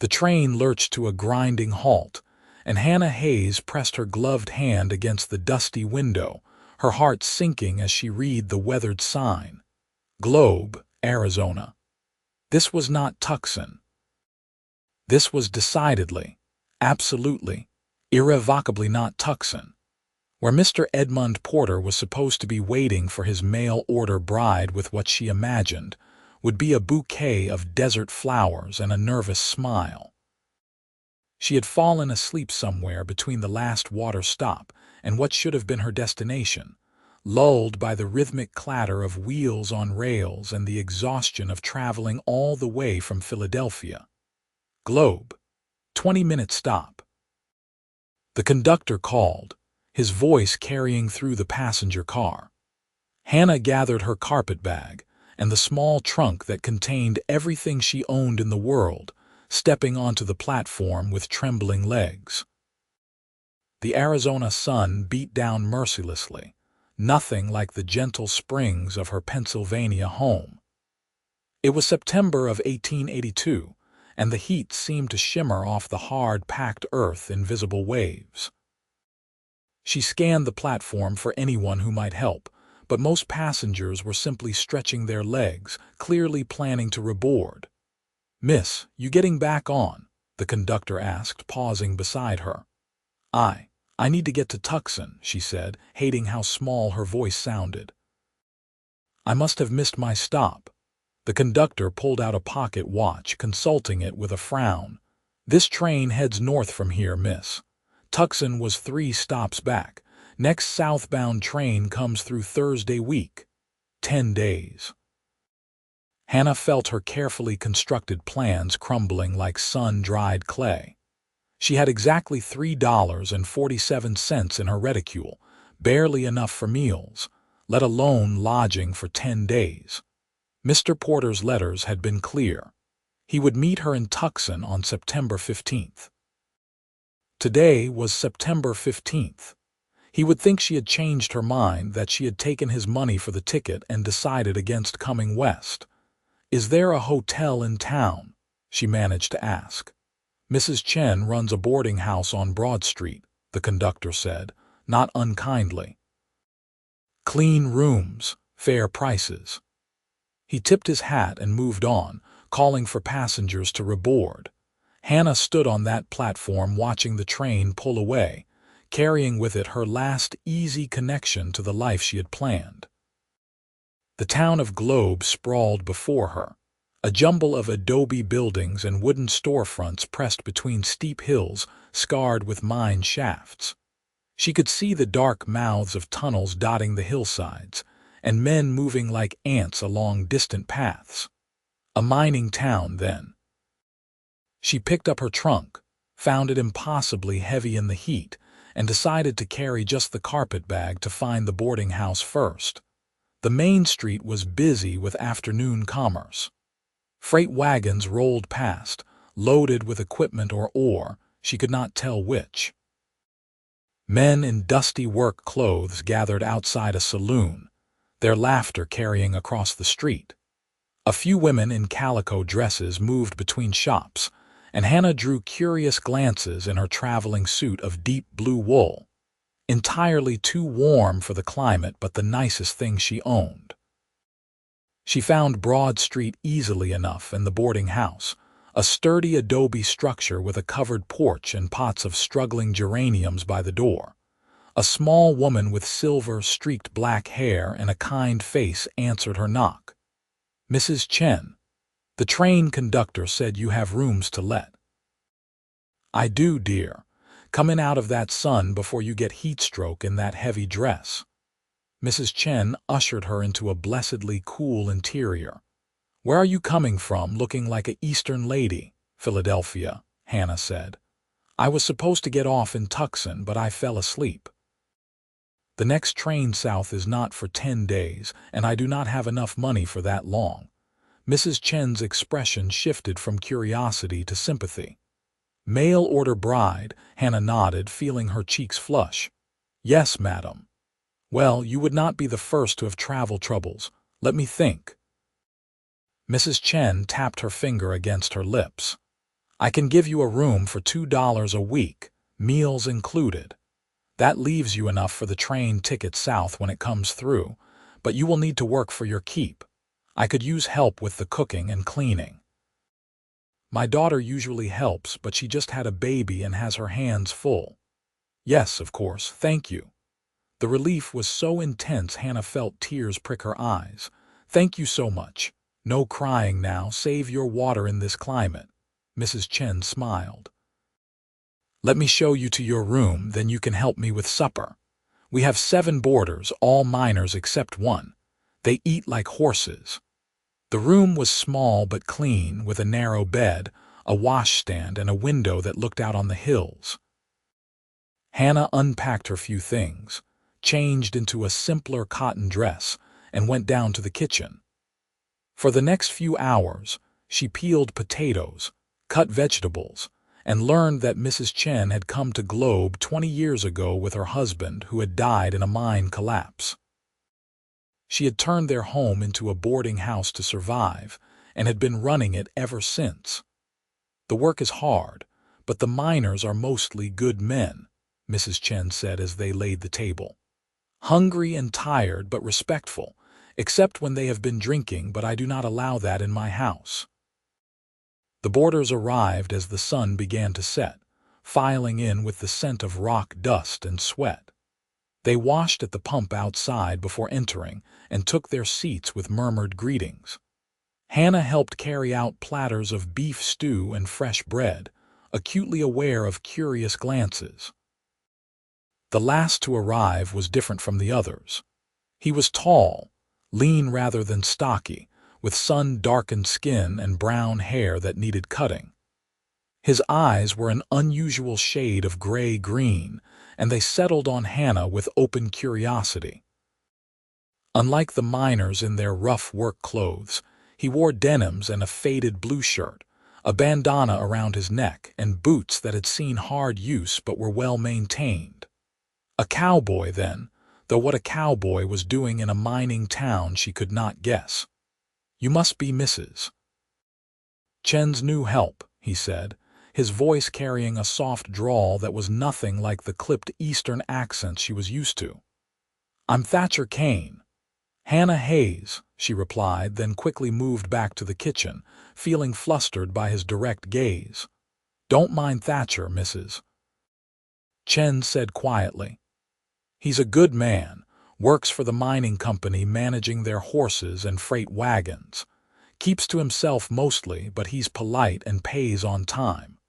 The train lurched to a grinding halt, and Hannah Hayes pressed her gloved hand against the dusty window, her heart sinking as she read the weathered sign. Globe, Arizona. This was not Tucson. This was decidedly, absolutely, irrevocably not Tucson, where Mr. Edmund Porter was supposed to be waiting for his mail-order bride with what she imagined would be a bouquet of desert flowers and a nervous smile. She had fallen asleep somewhere between the last water stop and what should have been her destination, lulled by the rhythmic clatter of wheels on rails and the exhaustion of traveling all the way from Philadelphia. Globe. 20-minute stop. The conductor called, his voice carrying through the passenger car. Hannah gathered her carpet bag and the small trunk that contained everything she owned in the world, stepping onto the platform with trembling legs. The Arizona sun beat down mercilessly, nothing like the gentle springs of her Pennsylvania home. It was September of 1882, and the heat seemed to shimmer off the hard, packed earth in visible waves. She scanned the platform for anyone who might help, but most passengers were simply stretching their legs, clearly planning to reboard. "Miss, you getting back on?" the conductor asked, pausing beside her. I need to get to Tucson," she said, hating how small her voice sounded. "I must have missed my stop." The conductor pulled out a pocket watch, consulting it with a frown. "This train heads north from here, miss. Tucson was 3 stops back. Next southbound train comes through Thursday week. 10 days. Hannah felt her carefully constructed plans crumbling like sun-dried clay. She had exactly $3.47 in her reticule, barely enough for meals, let alone lodging for 10 days. Mr. Porter's letters had been clear. He would meet her in Tucson on September 15th. Today was September 15th. He would think she had changed her mind, that she had taken his money for the ticket and decided against coming west. "Is there a hotel in town?" she managed to ask. "Mrs. Chen runs a boarding house on Broad Street," the conductor said, not unkindly. "Clean rooms, fair prices." He tipped his hat and moved on, calling for passengers to reboard. Hannah stood on that platform watching the train pull away, carrying with it her last easy connection to the life she had planned. The town of Globe sprawled before her, a jumble of adobe buildings and wooden storefronts pressed between steep hills scarred with mine shafts. She could see the dark mouths of tunnels dotting the hillsides, and men moving like ants along distant paths. A mining town, then. She picked up her trunk, found it impossibly heavy in the heat, and decided to carry just the carpet bag to find the boarding house first. The main street was busy with afternoon commerce. Freight wagons rolled past, loaded with equipment or ore, she could not tell which. Men in dusty work clothes gathered outside a saloon, their laughter carrying across the street. A few women in calico dresses moved between shops, and Hannah drew curious glances in her traveling suit of deep blue wool, entirely too warm for the climate but the nicest thing she owned. She found Broad Street easily enough and the boarding house, a sturdy adobe structure with a covered porch and pots of struggling geraniums by the door. A small woman with silver-streaked black hair and a kind face answered her knock. "Mrs. Chen, the train conductor said you have rooms to let." "I do, dear. Come in out of that sun before you get heat stroke in that heavy dress." Mrs. Chen ushered her into a blessedly cool interior. "Where are you coming from, looking like a Eastern lady?" "Philadelphia," Hannah said. "I was supposed to get off in Tucson, but I fell asleep. The next train south is not for 10 days, and I do not have enough money for that long." Mrs. Chen's expression shifted from curiosity to sympathy. "Mail order bride," Hannah nodded, feeling her cheeks flush. "Yes, madam." "Well, you would not be the first to have travel troubles. Let me think." Mrs. Chen tapped her finger against her lips. I can give you a room for $2 a week, meals included. That leaves you enough for the train ticket south when it comes through, but you will need to work for your keep. I could use help with the cooking and cleaning. My daughter usually helps, but she just had a baby and has her hands full. Yes, of course, thank you. The relief was so intense Hannah felt tears prick her eyes. Thank you so much. No crying now, save your water in this climate. Mrs. Chen smiled. Let me show you to your room, then you can help me with supper. We have 7 boarders, all minors except one. They eat like horses. The room was small but clean, with a narrow bed, a washstand, and a window that looked out on the hills. Hannah unpacked her few things, changed into a simpler cotton dress, and went down to the kitchen. For the next few hours, she peeled potatoes, cut vegetables, and learned that Mrs. Chen had come to Globe 20 years ago with her husband, who had died in a mine collapse. She had turned their home into a boarding house to survive, and had been running it ever since. The work is hard, but the miners are mostly good men, Mrs. Chen said as they laid the table. Hungry and tired but respectful, except when they have been drinking, but I do not allow that in my house. The boarders arrived as the sun began to set, filing in with the scent of rock dust and sweat. They washed at the pump outside before entering and took their seats with murmured greetings. Hannah helped carry out platters of beef stew and fresh bread, acutely aware of curious glances. The last to arrive was different from the others. He was tall, lean rather than stocky, with sun-darkened skin and brown hair that needed cutting. His eyes were an unusual shade of gray-green, and they settled on Hannah with open curiosity. Unlike the miners in their rough work clothes, he wore denims and a faded blue shirt, a bandana around his neck, and boots that had seen hard use but were well maintained. A cowboy, then, though what a cowboy was doing in a mining town she could not guess. You must be Mrs. Chen's new help, he said, his voice carrying a soft drawl that was nothing like the clipped Eastern accent she was used to. I'm Thatcher Kane. Hannah Hayes, she replied, then quickly moved back to the kitchen, feeling flustered by his direct gaze. Don't mind Thatcher, Mrs. Chen said quietly. He's a good man, works for the mining company managing their horses and freight wagons. Keeps to himself mostly, but he's polite and pays on time.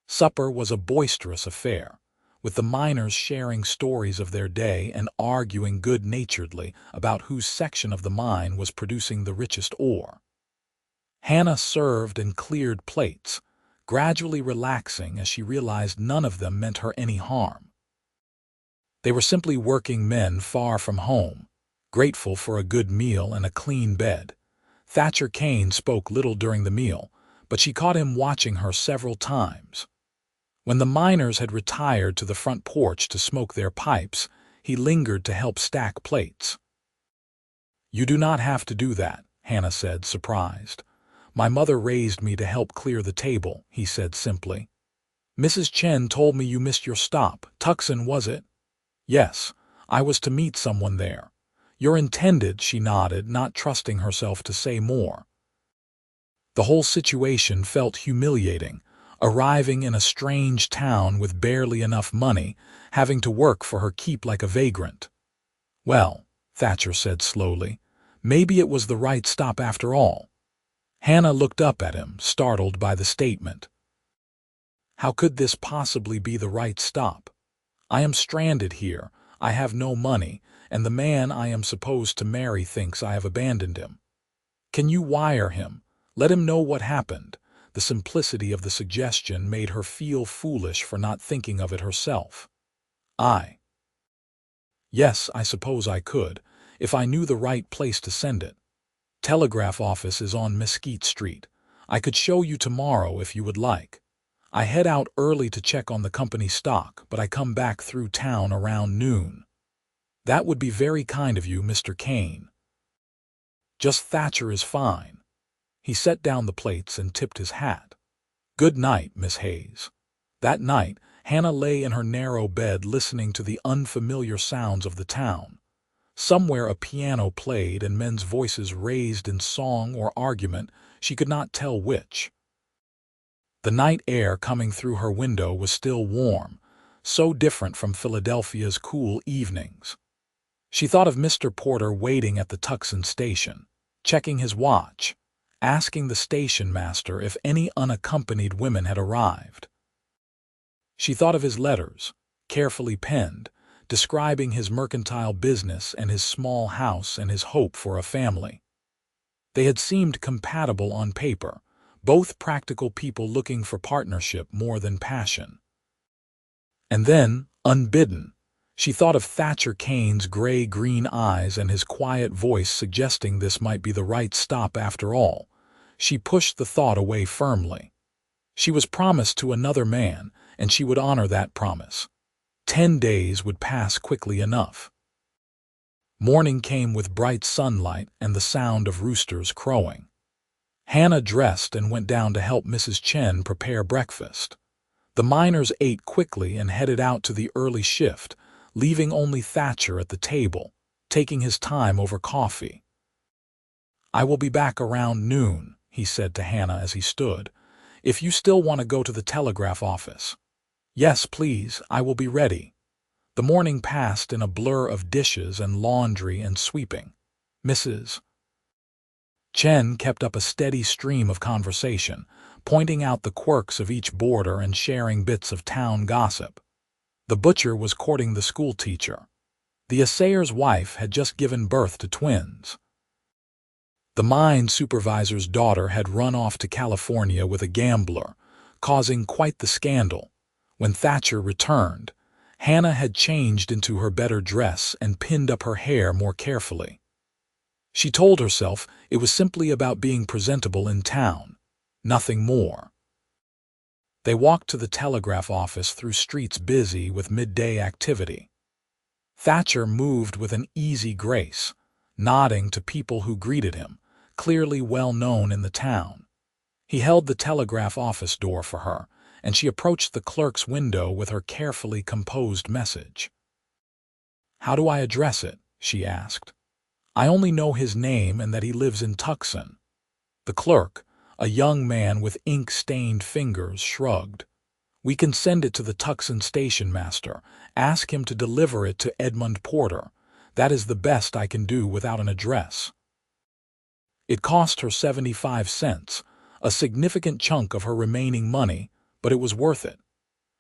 Supper was a boisterous affair, with the miners sharing stories of their day and arguing good-naturedly about whose section of the mine was producing the richest ore. Hannah served and cleared plates, gradually relaxing as she realized none of them meant her any harm. They were simply working men far from home, grateful for a good meal and a clean bed. Thatcher Kane spoke little during the meal, but she caught him watching her several times. When the miners had retired to the front porch to smoke their pipes, he lingered to help stack plates. You do not have to do that, Hannah said, surprised. My mother raised me to help clear the table, he said simply. Mrs. Chen told me you missed your stop. Tucson, was it? Yes, I was to meet someone there. Your intended, she nodded, not trusting herself to say more. The whole situation felt humiliating, arriving in a strange town with barely enough money, having to work for her keep like a vagrant. Well, Thatcher said slowly, maybe it was the right stop after all. Hannah looked up at him, startled by the statement. How could this possibly be the right stop? I am stranded here, I have no money, and the man I am supposed to marry thinks I have abandoned him. Can you wire him? Let him know what happened. The simplicity of the suggestion made her feel foolish for not thinking of it herself. Yes, I suppose I could, if I knew the right place to send it. Telegraph office is on Mesquite Street. I could show you tomorrow if you would like. I head out early to check on the company stock, but I come back through town around noon. That would be very kind of you, Mr. Kane. Just Thatcher is fine. He set down the plates and tipped his hat. Good night, Miss Hayes. That night, Hannah lay in her narrow bed listening to the unfamiliar sounds of the town. Somewhere a piano played and men's voices raised in song or argument, she could not tell which. The night air coming through her window was still warm, so different from Philadelphia's cool evenings. She thought of Mr. Porter waiting at the Tucson station, checking his watch, asking the station master if any unaccompanied women had arrived. She thought of his letters, carefully penned, describing his mercantile business and his small house and his hope for a family. They had seemed compatible on paper, both practical people looking for partnership more than passion. And then, unbidden, she thought of Thatcher Kane's gray-green eyes and his quiet voice suggesting this might be the right stop after all. She pushed the thought away firmly. She was promised to another man, and she would honor that promise. 10 days would pass quickly enough. Morning came with bright sunlight and the sound of roosters crowing. Hannah dressed and went down to help Mrs. Chen prepare breakfast. The miners ate quickly and headed out to the early shift, leaving only Thatcher at the table, taking his time over coffee. "I will be back around noon," he said to Hannah as he stood. "If you still want to go to the telegraph office." "Yes, please, I will be ready." The morning passed in a blur of dishes and laundry and sweeping. Mrs. Chen kept up a steady stream of conversation, pointing out the quirks of each boarder and sharing bits of town gossip. The butcher was courting the schoolteacher. The assayer's wife had just given birth to twins. The mine supervisor's daughter had run off to California with a gambler, causing quite the scandal. When Thatcher returned, Hannah had changed into her better dress and pinned up her hair more carefully. She told herself it was simply about being presentable in town, nothing more. They walked to the telegraph office through streets busy with midday activity. Thatcher moved with an easy grace, nodding to people who greeted him, clearly well known in the town. He held the telegraph office door for her, and she approached the clerk's window with her carefully composed message. "How do I address it?" she asked. "I only know his name and that he lives in Tucson." The clerk, a young man with ink-stained fingers, shrugged. "We can send it to the Tucson station master. Ask him to deliver it to Edmund Porter. That is the best I can do without an address." It cost her 75 cents, a significant chunk of her remaining money, but it was worth it.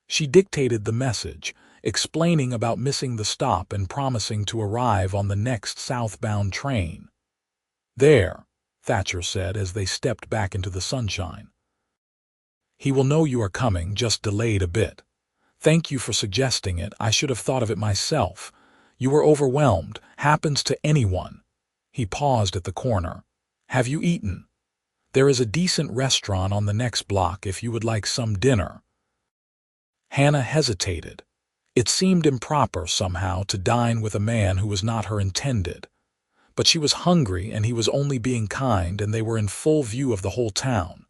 She dictated the message, explaining about missing the stop and promising to arrive on the next southbound train. "There," Thatcher said as they stepped back into the sunshine. "He will know you are coming, just delayed a bit. Thank you for suggesting it. I should have thought of it myself. You were overwhelmed. Happens to anyone." He paused at the corner. "Have you eaten? There is a decent restaurant on the next block if you would like some dinner." Hannah hesitated. It seemed improper somehow to dine with a man who was not her intended. But she was hungry and he was only being kind and they were in full view of the whole town.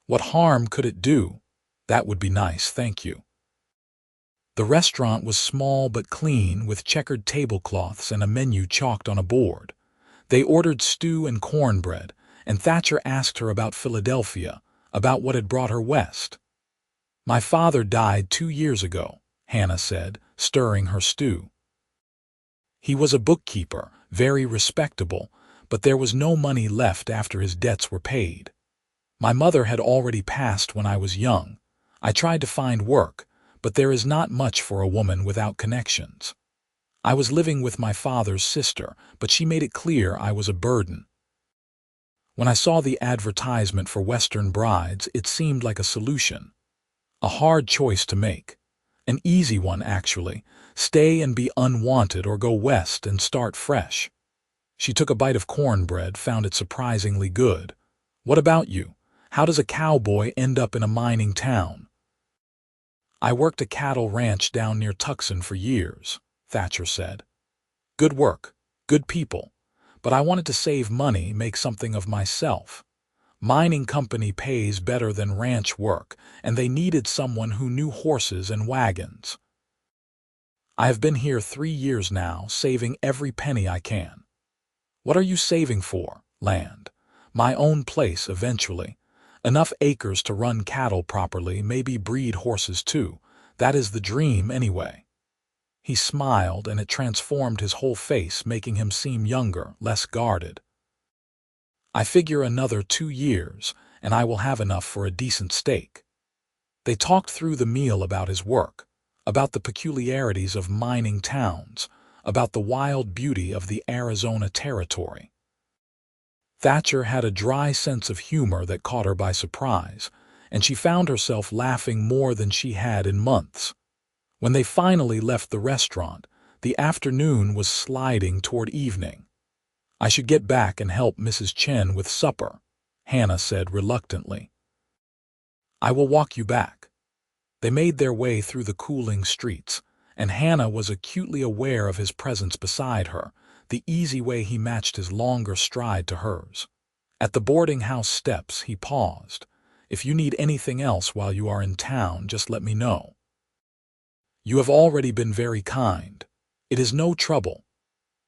What harm could it do? "That would be nice, thank you." The restaurant was small but clean, with checkered tablecloths and a menu chalked on a board. They ordered stew and cornbread, and Thatcher asked her about Philadelphia, about what had brought her west. "My father died 2 years ago," Hannah said, stirring her stew. "He was a bookkeeper, very respectable, but there was no money left after his debts were paid. My mother had already passed when I was young. I tried to find work, but there is not much for a woman without connections. I was living with my father's sister, but she made it clear I was a burden. When I saw the advertisement for Western brides, it seemed like a solution. A hard choice to make. An easy one, actually. Stay and be unwanted or go west and start fresh." She took a bite of cornbread, found it surprisingly good. "What about you? How does a cowboy end up in a mining town?" "I worked a cattle ranch down near Tucson for years," Thatcher said. "Good work, good people. But I wanted to save money, make something of myself. Mining company pays better than ranch work, and they needed someone who knew horses and wagons. I have been here 3 years now, saving every penny I can. What are you saving for? Land. My own place eventually. Enough acres to run cattle properly, maybe breed horses too. That is the dream anyway. He smiled, and it transformed his whole face, making him seem younger, less guarded. I figure another 2 years, and I will have enough for a decent steak. They talked through the meal about his work, about the peculiarities of mining towns, about the wild beauty of the Arizona territory. Thatcher had a dry sense of humor that caught her by surprise, and she found herself laughing more than she had in months. When they finally left the restaurant, the afternoon was sliding toward evening. I should get back and help Mrs. Chen with supper, Hannah said reluctantly. I will walk you back. They made their way through the cooling streets, and Hannah was acutely aware of his presence beside her, the easy way he matched his longer stride to hers. At the boarding house steps, he paused. If you need anything else while you are in town, just let me know. You have already been very kind. It is no trouble.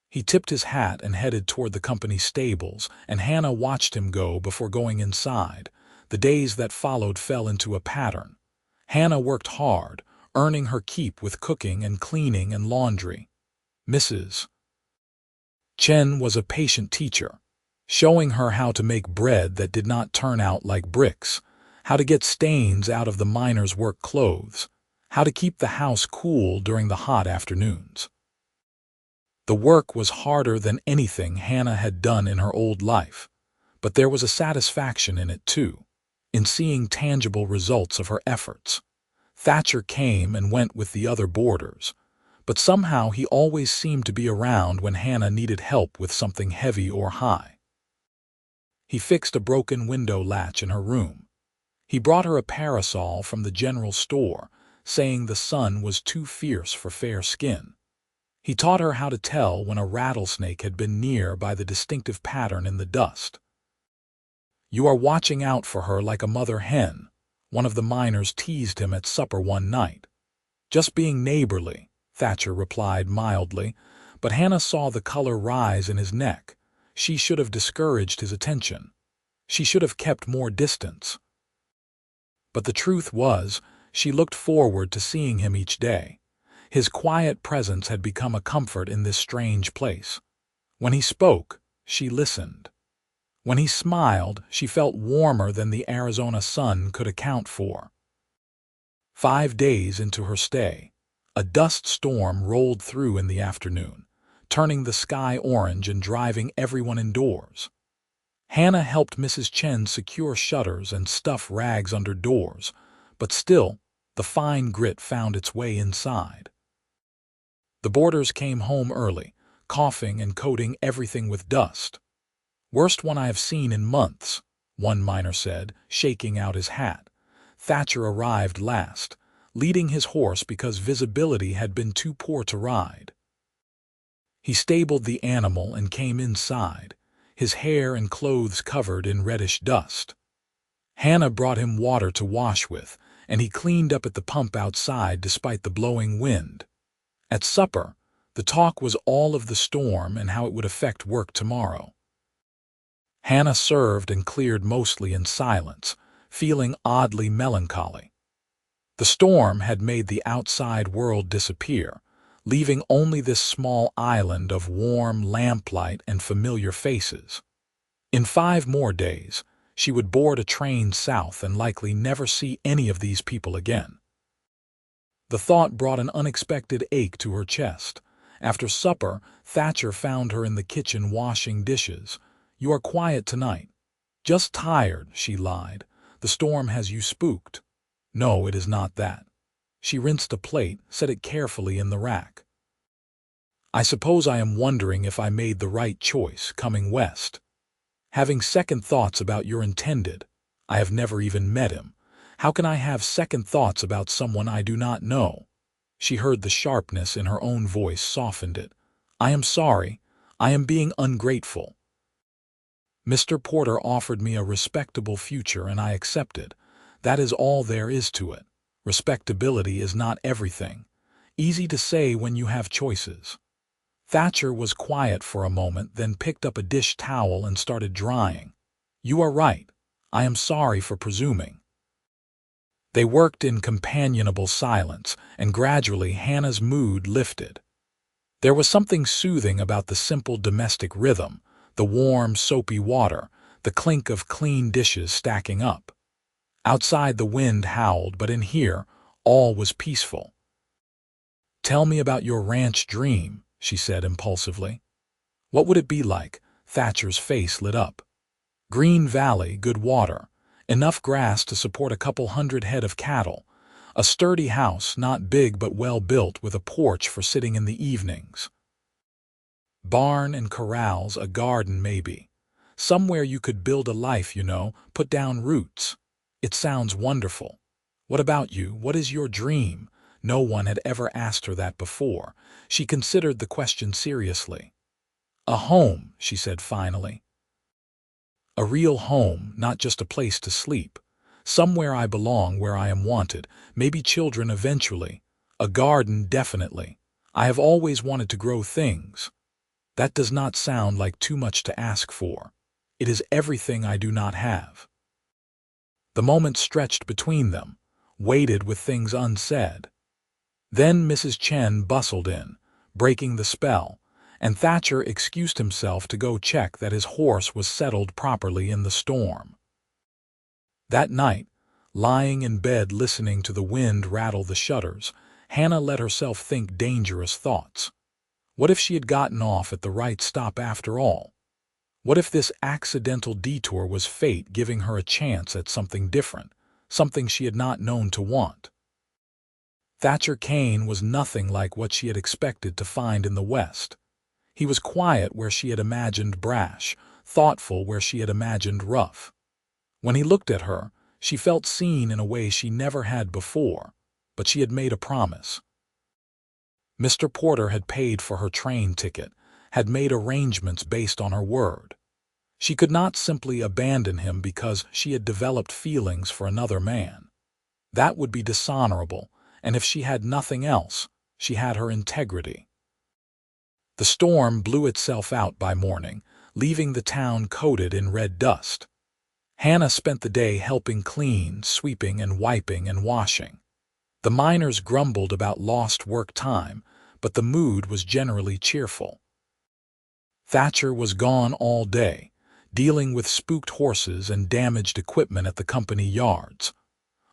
He tipped his hat and headed toward the company stables, and Hannah watched him go before going inside. The days that followed fell into a pattern. Hannah worked hard, earning her keep with cooking and cleaning and laundry. Mrs. Chen was a patient teacher, showing her how to make bread that did not turn out like bricks, how to get stains out of the miners' work clothes, how to keep the house cool during the hot afternoons. The work was harder than anything Hannah had done in her old life, but there was a satisfaction in it too, in seeing tangible results of her efforts. Thatcher came and went with the other boarders, but somehow he always seemed to be around when Hannah needed help with something heavy or high. He fixed a broken window latch in her room. He brought her a parasol from the general store, saying the sun was too fierce for fair skin. He taught her how to tell when a rattlesnake had been near by the distinctive pattern in the dust. You are watching out for her like a mother hen, one of the miners teased him at supper one night. Just being neighborly, Thatcher replied mildly, but Hannah saw the color rise in his neck. She should have discouraged his attention. She should have kept more distance. But the truth was, she looked forward to seeing him each day. His quiet presence had become a comfort in this strange place. When he spoke, she listened. When he smiled, she felt warmer than the Arizona sun could account for. 5 days into her stay, a dust storm rolled through in the afternoon, turning the sky orange and driving everyone indoors. Hannah helped Mrs. Chen secure shutters and stuff rags under doors, but still, the fine grit found its way inside. The boarders came home early, coughing and coating everything with dust. Worst one I have seen in months, one miner said, shaking out his hat. Thatcher arrived last, leading his horse because visibility had been too poor to ride. He stabled the animal and came inside, his hair and clothes covered in reddish dust. Hannah brought him water to wash with, and he cleaned up at the pump outside despite the blowing wind. At supper, the talk was all of the storm and how it would affect work tomorrow. Hannah served and cleared mostly in silence, feeling oddly melancholy. The storm had made the outside world disappear, leaving only this small island of warm lamplight and familiar faces. In 5 more days, she would board a train south and likely never see any of these people again. The thought brought an unexpected ache to her chest. After supper, Thatcher found her in the kitchen washing dishes. You are quiet tonight. Just tired, she lied. The storm has you spooked. No, it is not that. She rinsed a plate, set it carefully in the rack. I suppose I am wondering if I made the right choice coming west. Having second thoughts about your intended. I have never even met him. How can I have second thoughts about someone I do not know? She heard the sharpness in her own voice, softened it. I am sorry. I am being ungrateful. Mr. Porter offered me a respectable future and I accepted. That is all there is to it. Respectability is not everything. Easy to say when you have choices. Thatcher was quiet for a moment, then picked up a dish towel and started drying. You are right. I am sorry for presuming. They worked in companionable silence, and gradually Hannah's mood lifted. There was something soothing about the simple domestic rhythm, the warm, soapy water, the clink of clean dishes stacking up. Outside the wind howled, but in here, all was peaceful. "Tell me about your ranch dream," she said impulsively. "What would it be like?" Thatcher's face lit up. "Green valley, good water, enough grass to support a couple hundred head of cattle, a sturdy house, not big but well built, with a porch for sitting in the evenings. Barn and corrals, a garden maybe. Somewhere you could build a life, put down roots. It sounds wonderful. What about you? What is your dream?" No one had ever asked her that before. She considered the question seriously. "A home," she said finally. "A real home, not just a place to sleep. Somewhere I belong, where I am wanted. Maybe children eventually. A garden, definitely. I have always wanted to grow things. That does not sound like too much to ask for. It is everything I do not have." The moment stretched between them, waited with things unsaid. Then Mrs. Chen bustled in, breaking the spell, and Thatcher excused himself to go check that his horse was settled properly in the storm. That night, lying in bed listening to the wind rattle the shutters, Hannah let herself think dangerous thoughts. What if she had gotten off at the right stop after all? What if this accidental detour was fate giving her a chance at something different, something she had not known to want? Thatcher Kane was nothing like what she had expected to find in the West. He was quiet where she had imagined brash, thoughtful where she had imagined rough. When he looked at her, she felt seen in a way she never had before, but she had made a promise. Mr. Porter had paid for her train ticket, had made arrangements based on her word. She could not simply abandon him because she had developed feelings for another man. That would be dishonorable, and if she had nothing else, she had her integrity. The storm blew itself out by morning, leaving the town coated in red dust. Hannah spent the day helping clean, sweeping and wiping and washing. The miners grumbled about lost work time, but the mood was generally cheerful. Thatcher was gone all day, dealing with spooked horses and damaged equipment at the company yards.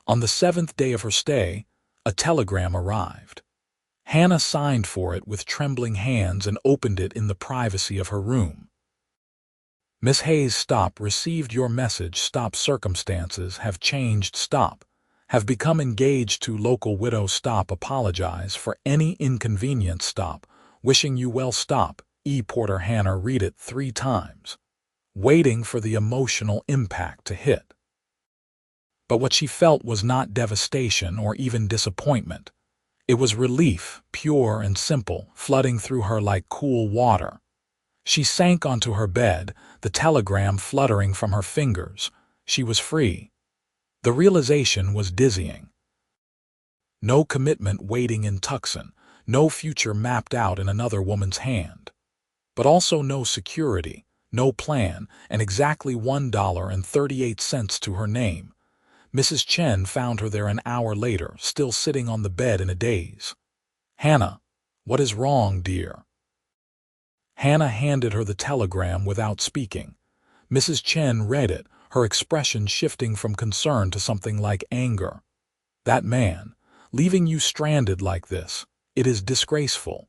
On the 7th day of her stay, a telegram arrived. Hannah signed for it with trembling hands and opened it in the privacy of her room. "Miss Hayes, stop. Received your message. Stop. Circumstances have changed. Stop. Have become engaged to local widow. Stop. Apologize for any inconvenience. Stop. Wishing you well. Stop." E. Porter. Hannah read it 3 times, waiting for the emotional impact to hit. But what she felt was not devastation or even disappointment. It was relief, pure and simple, flooding through her like cool water. She sank onto her bed, the telegram fluttering from her fingers. She was free. The realization was dizzying. No commitment waiting in Tucson, no future mapped out in another woman's hand. But also no security, no plan, and exactly $1.38 to her name. Mrs. Chen found her there an hour later, still sitting on the bed in a daze. "Hannah, what is wrong, dear?" Hannah handed her the telegram without speaking. Mrs. Chen read it, her expression shifting from concern to something like anger. "That man, leaving you stranded like this, it is disgraceful.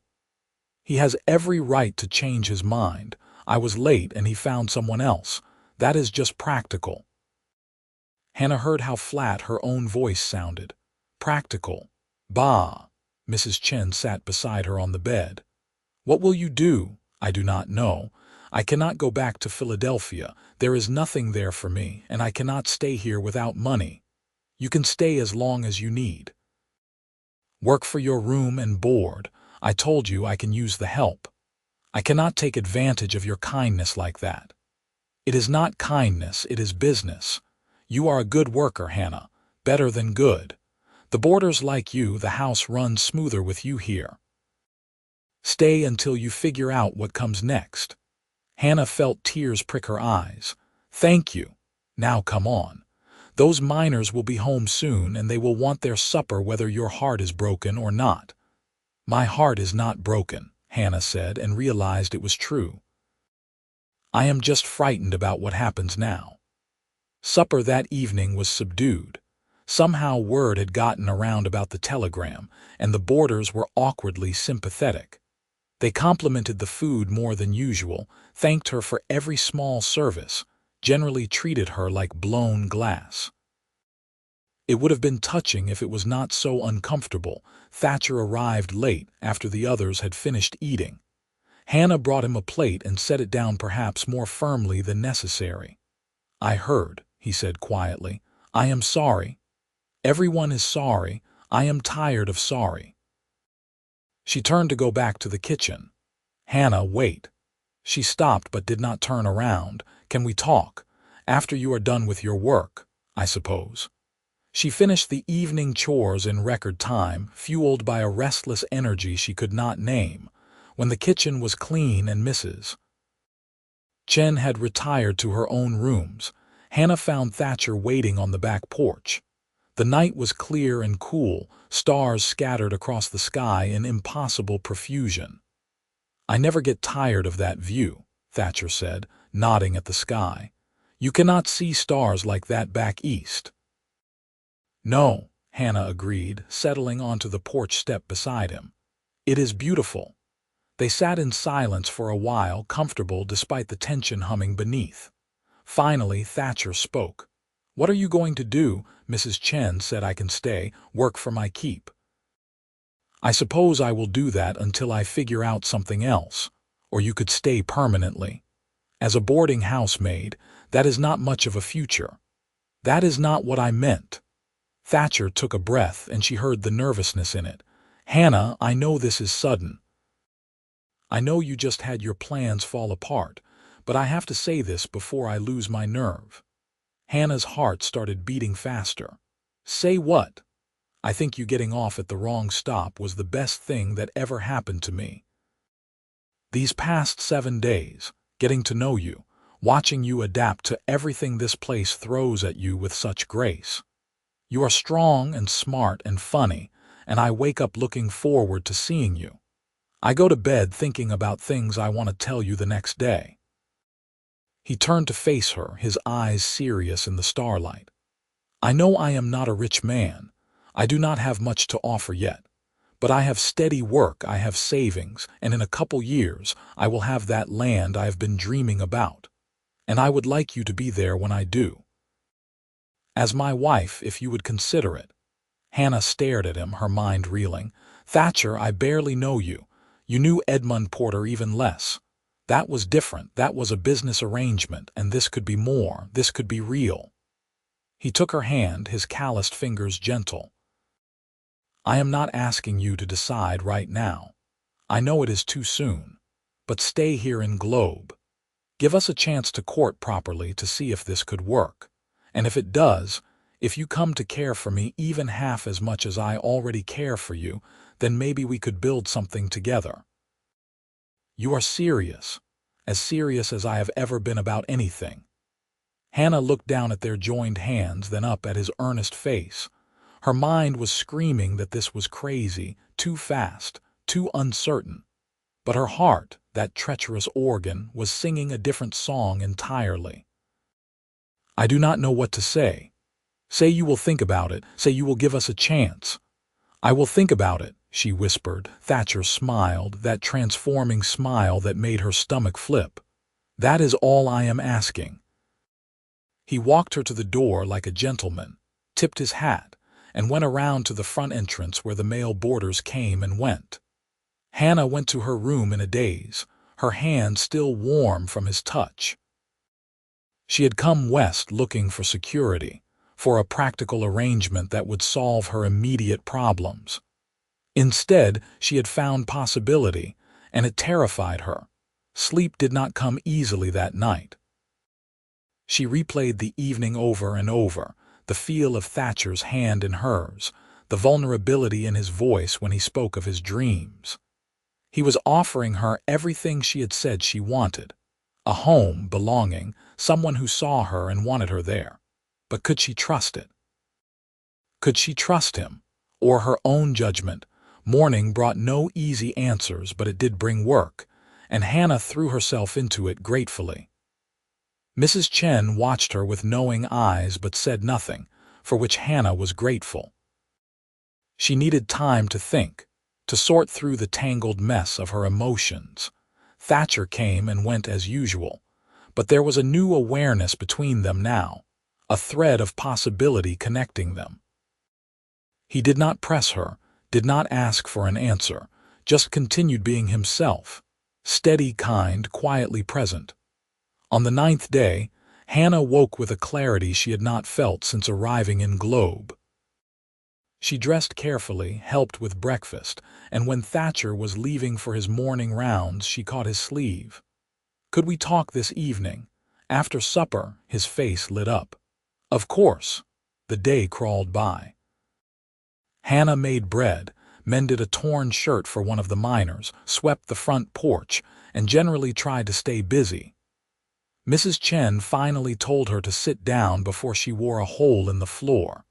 He has every right to change his mind. I was late and he found someone else. That is just practical." Hannah heard how flat her own voice sounded. Practical. Bah. Mrs. Chen sat beside her on the bed. "What will you do?" "I do not know. I cannot go back to Philadelphia. There is nothing there for me, and I cannot stay here without money. You can stay as long as you need. Work for your room and board. I told you I can use the help. I cannot take advantage of your kindness like that. It is not kindness, it is business. You are a good worker, Hannah. Better than good. The boarders like you, the house runs smoother with you here. Stay until you figure out what comes next. Hannah felt tears prick her eyes. Thank you. Now come on. Those miners will be home soon and they will want their supper whether your heart is broken or not. My heart is not broken, Hannah said, and realized it was true. I am just frightened about what happens now. Supper that evening was subdued. Somehow word had gotten around about the telegram, and the boarders were awkwardly sympathetic. They complimented the food more than usual, thanked her for every small service, generally treated her like blown glass. It would have been touching if it was not so uncomfortable. Thatcher arrived late after the others had finished eating. Hannah brought him a plate and set it down perhaps more firmly than necessary. I heard, he said quietly. I am sorry. Everyone is sorry. I am tired of sorry. She turned to go back to the kitchen. Hannah, wait. She stopped but did not turn around. Can we talk? After you are done with your work, I suppose. She finished the evening chores in record time, fueled by a restless energy she could not name. When the kitchen was clean and Mrs. Chen had retired to her own rooms, Hannah found Thatcher waiting on the back porch. The night was clear and cool, stars scattered across the sky in impossible profusion. I never get tired of that view, Thatcher said, nodding at the sky. You cannot see stars like that back east. No, Hannah agreed, settling onto the porch step beside him. It is beautiful. They sat in silence for a while, comfortable despite the tension humming beneath. Finally, Thatcher spoke. What are you going to do? Mrs. Chen said I can stay, work for my keep. I suppose I will do that until I figure out something else, or you could stay permanently. As a boarding housemaid, that is not much of a future. That is not what I meant. Thatcher took a breath and she heard the nervousness in it. Hannah, I know this is sudden. I know you just had your plans fall apart, but I have to say this before I lose my nerve. Hannah's heart started beating faster. Say what? I think you getting off at the wrong stop was the best thing that ever happened to me. These past 7 days, getting to know you, watching you adapt to everything this place throws at you with such grace. You are strong and smart and funny, and I wake up looking forward to seeing you. I go to bed thinking about things I want to tell you the next day. He turned to face her, his eyes serious in the starlight. I know I am not a rich man. I do not have much to offer yet. But I have steady work, I have savings, and in a couple years I will have that land I have been dreaming about. And I would like you to be there when I do. As my wife, if you would consider it. Hannah stared at him, her mind reeling. Thatcher, I barely know you. You knew Edmund Porter even less. That was different, that was a business arrangement, and this could be more, this could be real. He took her hand, his calloused fingers gentle. I am not asking you to decide right now. I know it is too soon. But stay here in Globe. Give us a chance to court properly to see if this could work. And if it does, if you come to care for me even half as much as I already care for you, then maybe we could build something together. You are serious as I have ever been about anything. Hannah looked down at their joined hands, then up at his earnest face. Her mind was screaming that this was crazy, too fast, too uncertain. But her heart, that treacherous organ, was singing a different song entirely. I do not know what to say. Say you will think about it. Say you will give us a chance. I will think about it, she whispered. Thatcher smiled, that transforming smile that made her stomach flip. That is all I am asking. He walked her to the door like a gentleman, tipped his hat, and went around to the front entrance where the male boarders came and went. Hannah went to her room in a daze, her hand still warm from his touch. She had come west looking for security, for a practical arrangement that would solve her immediate problems. Instead, she had found possibility, and it terrified her. Sleep did not come easily that night. She replayed the evening over and over, the feel of Thatcher's hand in hers, the vulnerability in his voice when he spoke of his dreams. He was offering her everything she had said she wanted. A home, belonging, someone who saw her and wanted her there. But could she trust it? Could she trust him? Or her own judgment? Morning brought no easy answers, but it did bring work, and Hannah threw herself into it gratefully. Mrs. Chen watched her with knowing eyes but said nothing, for which Hannah was grateful. She needed time to think, to sort through the tangled mess of her emotions. Thatcher came and went as usual, but there was a new awareness between them now, a thread of possibility connecting them. He did not press her, did not ask for an answer, just continued being himself, steady, kind, quietly present. On the 9th day, Hannah woke with a clarity she had not felt since arriving in Globe. She dressed carefully, helped with breakfast, and when Thatcher was leaving for his morning rounds, she caught his sleeve. "Could we talk this evening?" After supper, his face lit up. Of course. The day crawled by. Hannah made bread, mended a torn shirt for one of the miners, swept the front porch, and generally tried to stay busy. Mrs. Chen finally told her to sit down before she wore a hole in the floor.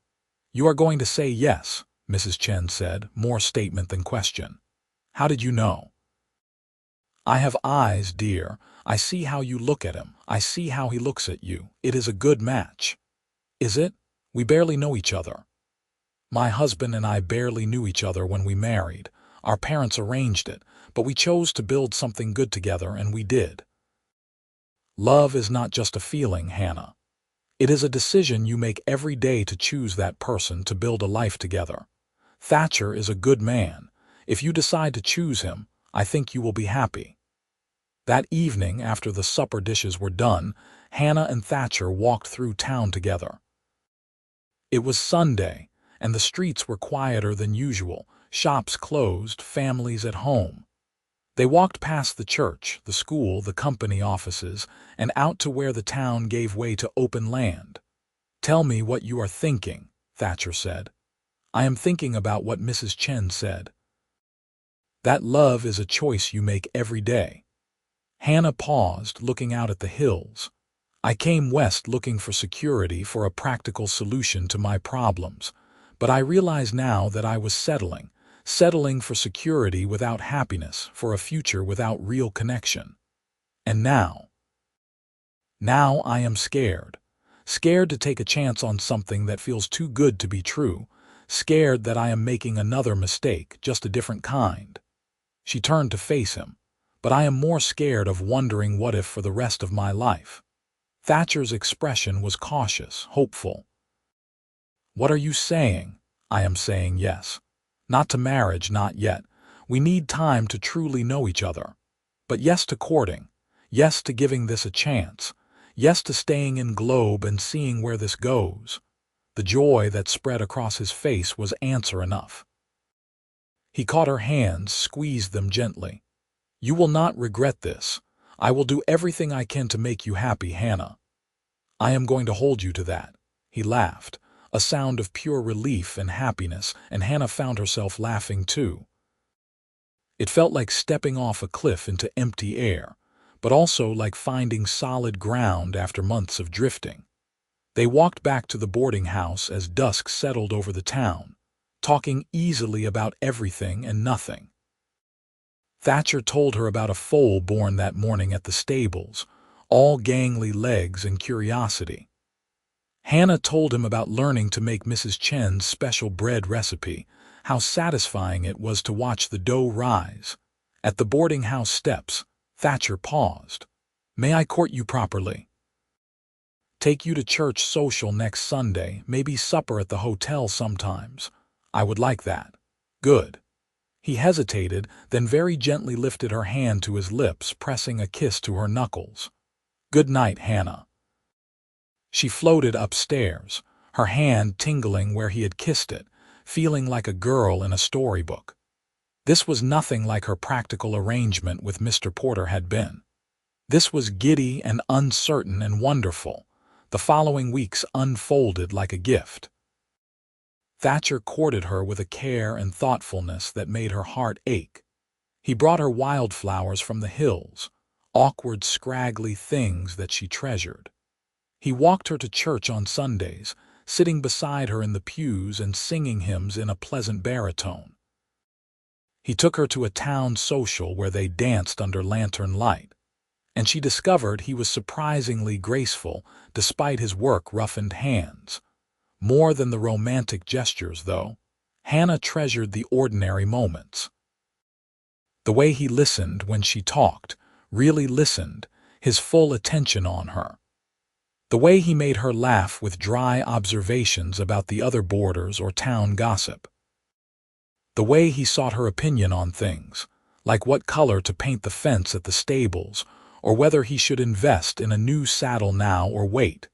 "You are going to say yes," Mrs. Chen said, more statement than question. "How did you know?" "I have eyes, dear. I see how you look at him. I see how he looks at you. It is a good match." "Is it? We barely know each other." "My husband and I barely knew each other when we married. Our parents arranged it, but we chose to build something good together, and we did." Love is not just a feeling, Hannah. It is a decision you make every day to choose that person to build a life together. Thatcher is a good man. If you decide to choose him, I think you will be happy. That evening, after the supper dishes were done, Hannah and Thatcher walked through town together. It was Sunday, and the streets were quieter than usual, shops closed, families at home. They walked past the church, the school, the company offices, and out to where the town gave way to open land. "Tell me what you are thinking," Thatcher said. "I am thinking about what Mrs. Chen said. That love is a choice you make every day." Hannah paused, looking out at the hills. "I came west looking for security, for a practical solution to my problems, but I realize now that I was settling for security without happiness, for a future without real connection. And now I am scared. Scared to take a chance on something that feels too good to be true. Scared that I am making another mistake, just a different kind." She turned to face him. "But I am more scared of wondering what if for the rest of my life." Thatcher's expression was cautious, hopeful. "What are you saying?" "I am saying yes. Not to marriage, not yet. We need time to truly know each other. But yes to courting. Yes to giving this a chance. Yes to staying in Globe and seeing where this goes." The joy that spread across his face was answer enough. He caught her hands, squeezed them gently. "You will not regret this. I will do everything I can to make you happy, Hannah. I am going to hold you to that." He laughed, a sound of pure relief and happiness, and Hannah found herself laughing too. It felt like stepping off a cliff into empty air, but also like finding solid ground after months of drifting. They walked back to the boarding house as dusk settled over the town, talking easily about everything and nothing. Thatcher told her about a foal born that morning at the stables, all gangly legs and curiosity. Hannah told him about learning to make Mrs. Chen's special bread recipe, how satisfying it was to watch the dough rise. At the boarding house steps, Thatcher paused. "May I court you properly? Take you to church social next Sunday, maybe supper at the hotel sometimes. I would like that." "Good." He hesitated, then very gently lifted her hand to his lips, pressing a kiss to her knuckles. "Good night, Hannah." She floated upstairs, her hand tingling where he had kissed it, feeling like a girl in a storybook. This was nothing like her practical arrangement with Mr. Porter had been. This was giddy and uncertain and wonderful, The following weeks unfolded like a gift. Thatcher courted her with a care and thoughtfulness that made her heart ache. He brought her wildflowers from the hills, awkward, scraggly things that she treasured. He walked her to church on Sundays, sitting beside her in the pews and singing hymns in a pleasant baritone. He took her to a town social where they danced under lantern light, and she discovered he was surprisingly graceful despite his work-roughened hands. More than the romantic gestures, though, Hannah treasured the ordinary moments. The way he listened when she talked, really listened, his full attention on her. The way he made her laugh with dry observations about the other boarders or town gossip. The way he sought her opinion on things, like what color to paint the fence at the stables, or whether he should invest in a new saddle now or wait.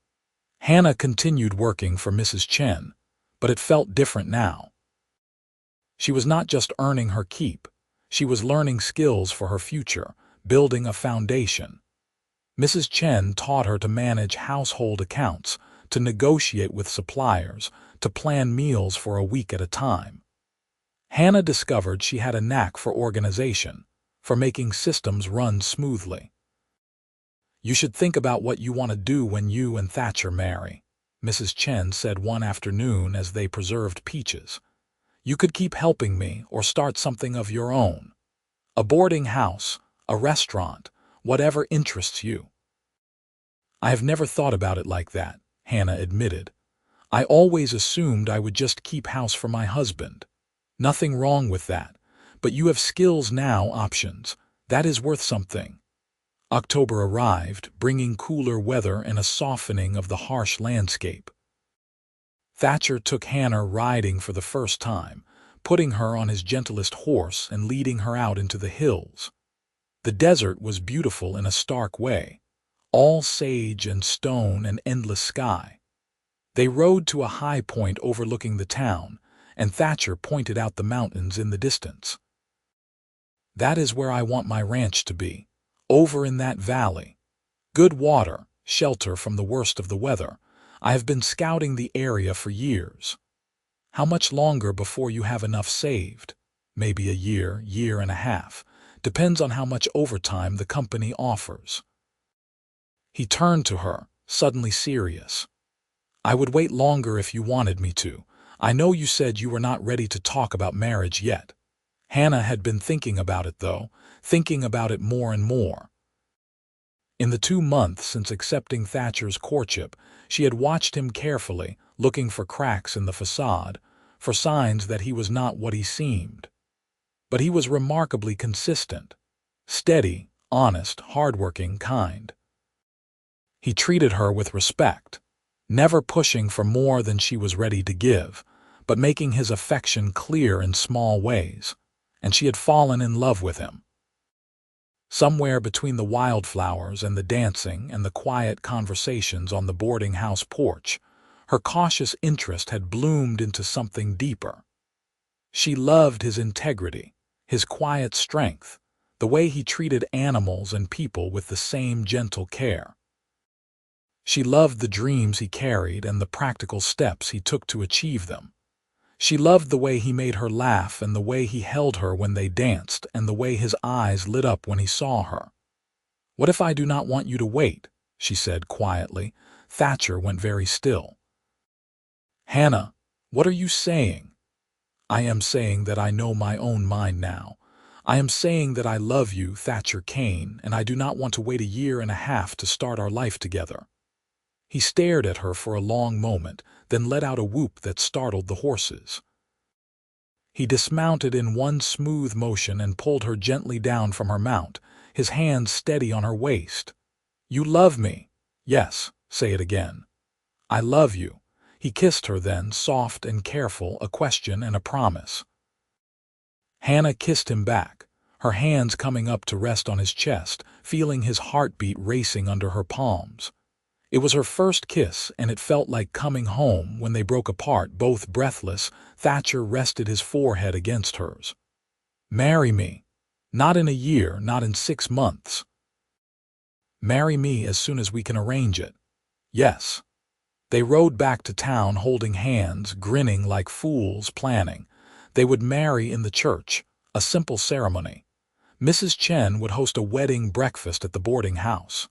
Hannah continued working for Mrs. Chen, but it felt different now. She was not just earning her keep, she was learning skills for her future, building a foundation. Mrs. Chen taught her to manage household accounts, to negotiate with suppliers, to plan meals for a week at a time. Hannah discovered she had a knack for organization, for making systems run smoothly. "You should think about what you want to do when you and Thatcher marry," Mrs. Chen said one afternoon as they preserved peaches. "You could keep helping me or start something of your own. A boarding house, a restaurant, whatever interests you." "I have never thought about it like that," Hannah admitted. "I always assumed I would just keep house for my husband. Nothing wrong with that, but you have skills now, options. That is worth something." October arrived, bringing cooler weather and a softening of the harsh landscape. Thatcher took Hannah riding for the first time, putting her on his gentlest horse and leading her out into the hills. The desert was beautiful in a stark way, all sage and stone and endless sky. They rode to a high point overlooking the town, and Thatcher pointed out the mountains in the distance. "That is where I want my ranch to be. Over in that valley. Good water, shelter from the worst of the weather. I have been scouting the area for years." "How much longer before you have enough saved?" "Maybe a year, year and a half. Depends on how much overtime the company offers." He turned to her, suddenly serious. "I would wait longer if you wanted me to. I know you said you were not ready to talk about marriage yet." Hannah had been thinking about it, though, thinking about it more and more. In the 2 months since accepting Thatcher's courtship, she had watched him carefully, looking for cracks in the facade, for signs that he was not what he seemed. But he was remarkably consistent, steady, honest, hardworking, kind. He treated her with respect, never pushing for more than she was ready to give, but making his affection clear in small ways, and she had fallen in love with him. Somewhere between the wildflowers and the dancing and the quiet conversations on the boarding house porch, her cautious interest had bloomed into something deeper. She loved his integrity, his quiet strength, the way he treated animals and people with the same gentle care. She loved the dreams he carried and the practical steps he took to achieve them. She loved the way he made her laugh and the way he held her when they danced and the way his eyes lit up when he saw her. "What if I do not want you to wait?" she said quietly. Thatcher went very still. "Hannah, what are you saying?" "I am saying that I know my own mind now. I am saying that I love you, Thatcher Kane, and I do not want to wait a year and a half to start our life together." He stared at her for a long moment, then let out a whoop that startled the horses. He dismounted in one smooth motion and pulled her gently down from her mount, his hands steady on her waist. "You love me." "Yes, say it again." "I love you." He kissed her then, soft and careful, a question and a promise. Hannah kissed him back, her hands coming up to rest on his chest, feeling his heartbeat racing under her palms. It was her first kiss, and it felt like coming home. When they broke apart, both breathless, Thatcher rested his forehead against hers. "Marry me. Not in a year, not in 6 months. Marry me as soon as we can arrange it. Yes. They rode back to town holding hands, grinning like fools, planning. They would marry in the church, a simple ceremony. Mrs. Chen would host a wedding breakfast at the boarding house.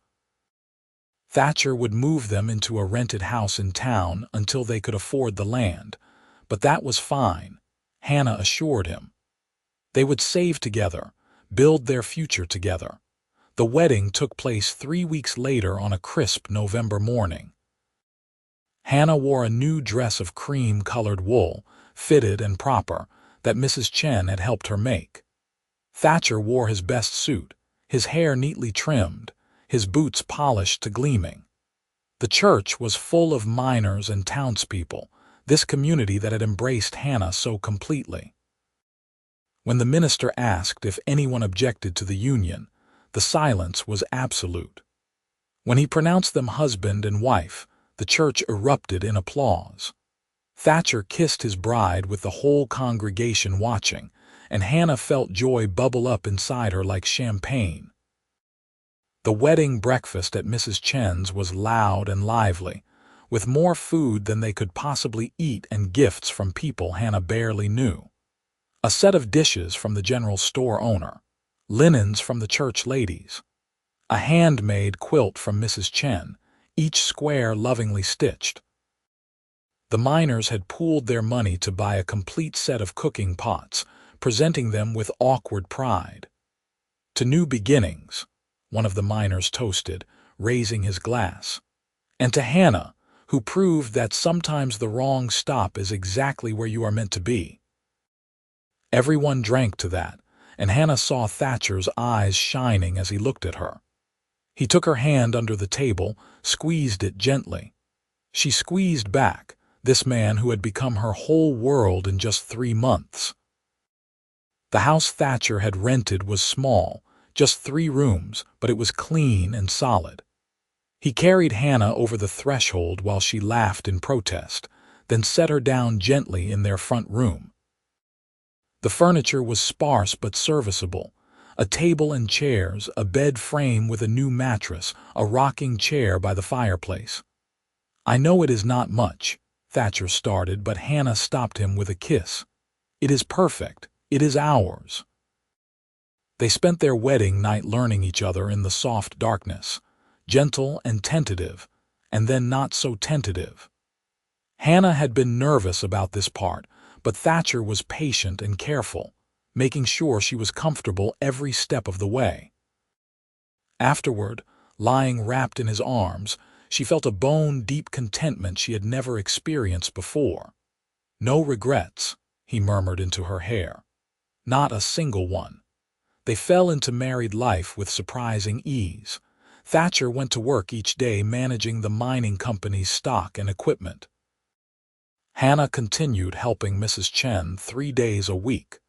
Thatcher would move them into a rented house in town until they could afford the land. But that was fine, Hannah assured him. They would save together, build their future together. The wedding took place 3 weeks later on a crisp November morning. Hannah wore a new dress of cream-colored wool, fitted and proper, that Mrs. Chen had helped her make. Thatcher wore his best suit, his hair neatly trimmed, his boots polished to gleaming. The church was full of miners and townspeople, this community that had embraced Hannah so completely. When the minister asked if anyone objected to the union, the silence was absolute. When he pronounced them husband and wife, the church erupted in applause. Thatcher kissed his bride with the whole congregation watching, and Hannah felt joy bubble up inside her like champagne. The wedding breakfast at Mrs. Chen's was loud and lively, with more food than they could possibly eat and gifts from people Hannah barely knew. A set of dishes from the general store owner, linens from the church ladies, a handmade quilt from Mrs. Chen, each square lovingly stitched. The miners had pooled their money to buy a complete set of cooking pots, presenting them with awkward pride. To new beginnings, one of the miners toasted, raising his glass. And to Hannah, who proved that sometimes the wrong stop is exactly where you are meant to be. Everyone drank to that, and Hannah saw Thatcher's eyes shining as he looked at her. He took her hand under the table, squeezed it gently. She squeezed back, this man who had become her whole world in just 3 months. The house Thatcher had rented was small, just 3 rooms, but it was clean and solid. He carried Hannah over the threshold while she laughed in protest, then set her down gently in their front room. The furniture was sparse but serviceable. A table and chairs, a bed frame with a new mattress, a rocking chair by the fireplace. "I know it is not much," Thatcher started, but Hannah stopped him with a kiss. "It is perfect. It is ours." They spent their wedding night learning each other in the soft darkness, gentle and tentative, and then not so tentative. Hannah had been nervous about this part, but Thatcher was patient and careful, making sure she was comfortable every step of the way. Afterward, lying wrapped in his arms, she felt a bone-deep contentment she had never experienced before. "No regrets," he murmured into her hair. "Not a single one." They fell into married life with surprising ease. Thatcher went to work each day managing the mining company's stock and equipment. Hannah continued helping Mrs. Chen 3 days a week,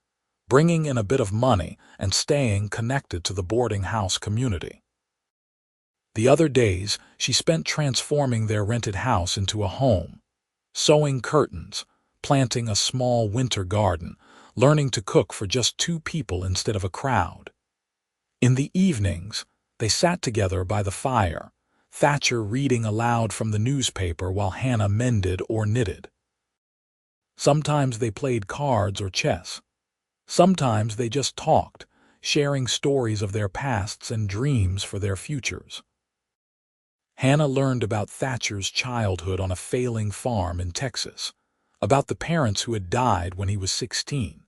bringing in a bit of money and staying connected to the boarding house community. The other days, she spent transforming their rented house into a home, sewing curtains, planting a small winter garden, learning to cook for just 2 people instead of a crowd. In the evenings, they sat together by the fire, Thatcher reading aloud from the newspaper while Hannah mended or knitted. Sometimes they played cards or chess. Sometimes they just talked, sharing stories of their pasts and dreams for their futures. Hannah learned about Thatcher's childhood on a failing farm in Texas, about the parents who had died when he was 16,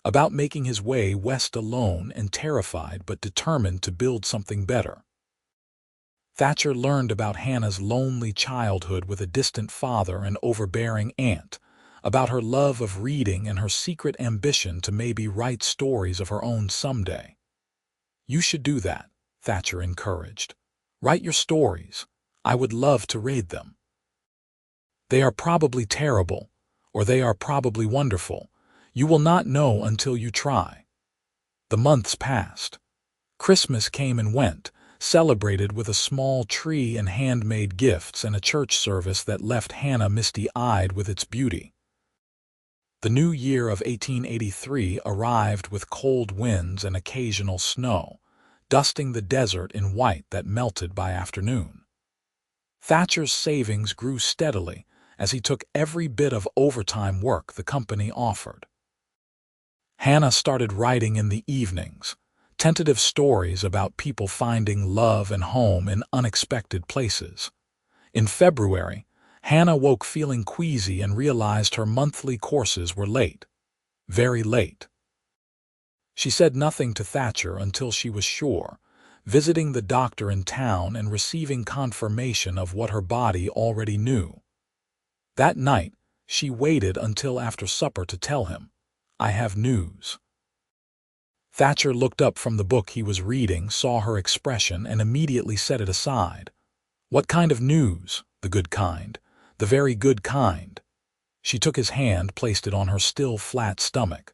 about making his way west alone and terrified but determined to build something better. Thatcher learned about Hannah's lonely childhood with a distant father and overbearing aunt, about her love of reading and her secret ambition to maybe write stories of her own someday. "You should do that," Thatcher encouraged. "Write your stories. I would love to read them. They are probably terrible, or they are probably wonderful. You will not know until you try." The months passed. Christmas came and went, celebrated with a small tree and handmade gifts and a church service that left Hannah misty-eyed with its beauty. The new year of 1883 arrived with cold winds and occasional snow, dusting the desert in white that melted by afternoon. Thatcher's savings grew steadily as he took every bit of overtime work the company offered. Hannah started writing in the evenings, tentative stories about people finding love and home in unexpected places. In February, Hannah woke feeling queasy and realized her monthly courses were late. Very late. She said nothing to Thatcher until she was sure, visiting the doctor in town and receiving confirmation of what her body already knew. That night, she waited until after supper to tell him, "I have news." Thatcher looked up from the book he was reading, saw her expression, and immediately set it aside. "What kind of news? The good kind. The very good kind." She took his hand, placed it on her still flat stomach.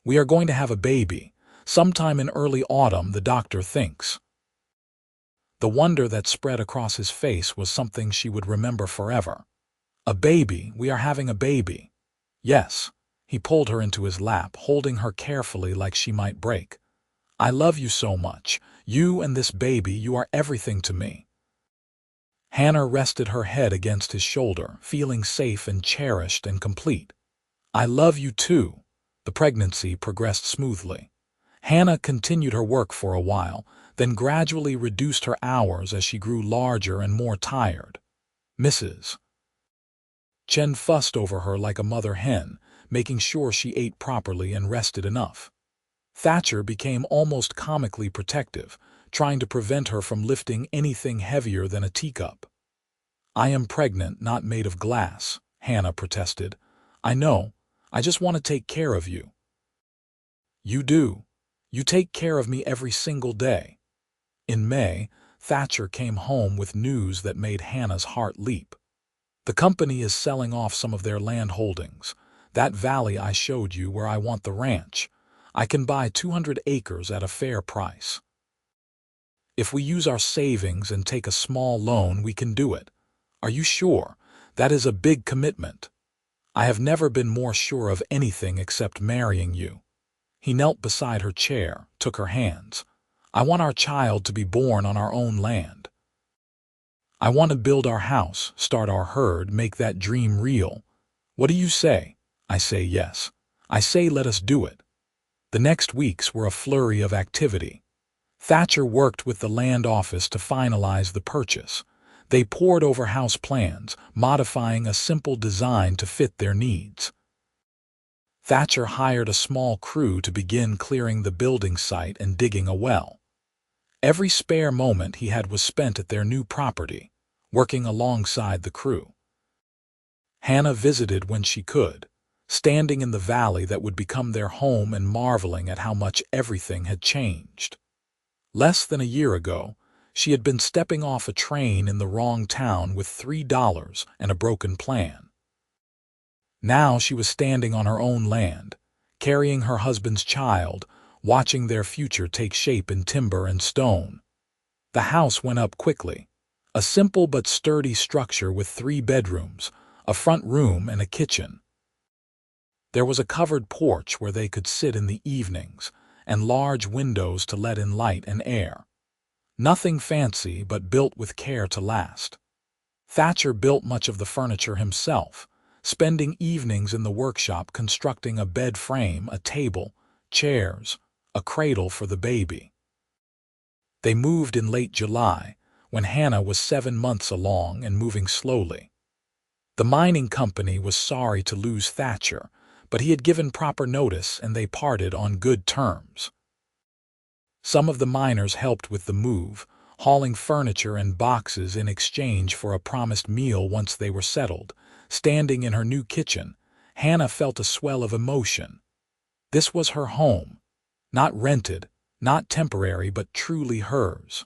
"We are going to have a baby, sometime in early autumn, the doctor thinks." The wonder that spread across his face was something she would remember forever. "A baby? We are having a baby?" "Yes." He pulled her into his lap, holding her carefully like she might break. "I love you so much. You and this baby, you are everything to me." Hannah rested her head against his shoulder, feeling safe and cherished and complete. "I love you too." The pregnancy progressed smoothly. Hannah continued her work for a while, then gradually reduced her hours as she grew larger and more tired. Mrs. Chen fussed over her like a mother hen, making sure she ate properly and rested enough. Thatcher became almost comically protective, trying to prevent her from lifting anything heavier than a teacup. "I am pregnant, not made of glass," Hannah protested. "I know. I just want to take care of you." "You do. You take care of me every single day." In May, Thatcher came home with news that made Hannah's heart leap. "The company is selling off some of their land holdings. That valley I showed you where I want the ranch. I can buy 200 acres at a fair price. If we use our savings and take a small loan, we can do it." "Are you sure? That is a big commitment." "I have never been more sure of anything except marrying you." He knelt beside her chair, took her hands. "I want our child to be born on our own land. I want to build our house, start our herd, make that dream real. What do you say?" "I say yes. I say let us do it." The next weeks were a flurry of activity. Thatcher worked with the land office to finalize the purchase. They pored over house plans, modifying a simple design to fit their needs. Thatcher hired a small crew to begin clearing the building site and digging a well. Every spare moment he had was spent at their new property, working alongside the crew. Hannah visited when she could, standing in the valley that would become their home and marveling at how much everything had changed. Less than a year ago, she had been stepping off a train in the wrong town with $3 and a broken plan. Now she was standing on her own land, carrying her husband's child, watching their future take shape in timber and stone. The house went up quickly, a simple but sturdy structure with 3 bedrooms, a front room and a kitchen. There was a covered porch where they could sit in the evenings, and large windows to let in light and air. Nothing fancy, but built with care to last. Thatcher built much of the furniture himself, spending evenings in the workshop constructing a bed frame, a table, chairs, a cradle for the baby. They moved in late July, when Hannah was 7 months along and moving slowly. The mining company was sorry to lose Thatcher, but he had given proper notice and they parted on good terms. Some of the miners helped with the move, hauling furniture and boxes in exchange for a promised meal once they were settled. Standing in her new kitchen, Hannah felt a swell of emotion. This was her home, not rented, not temporary, but truly hers.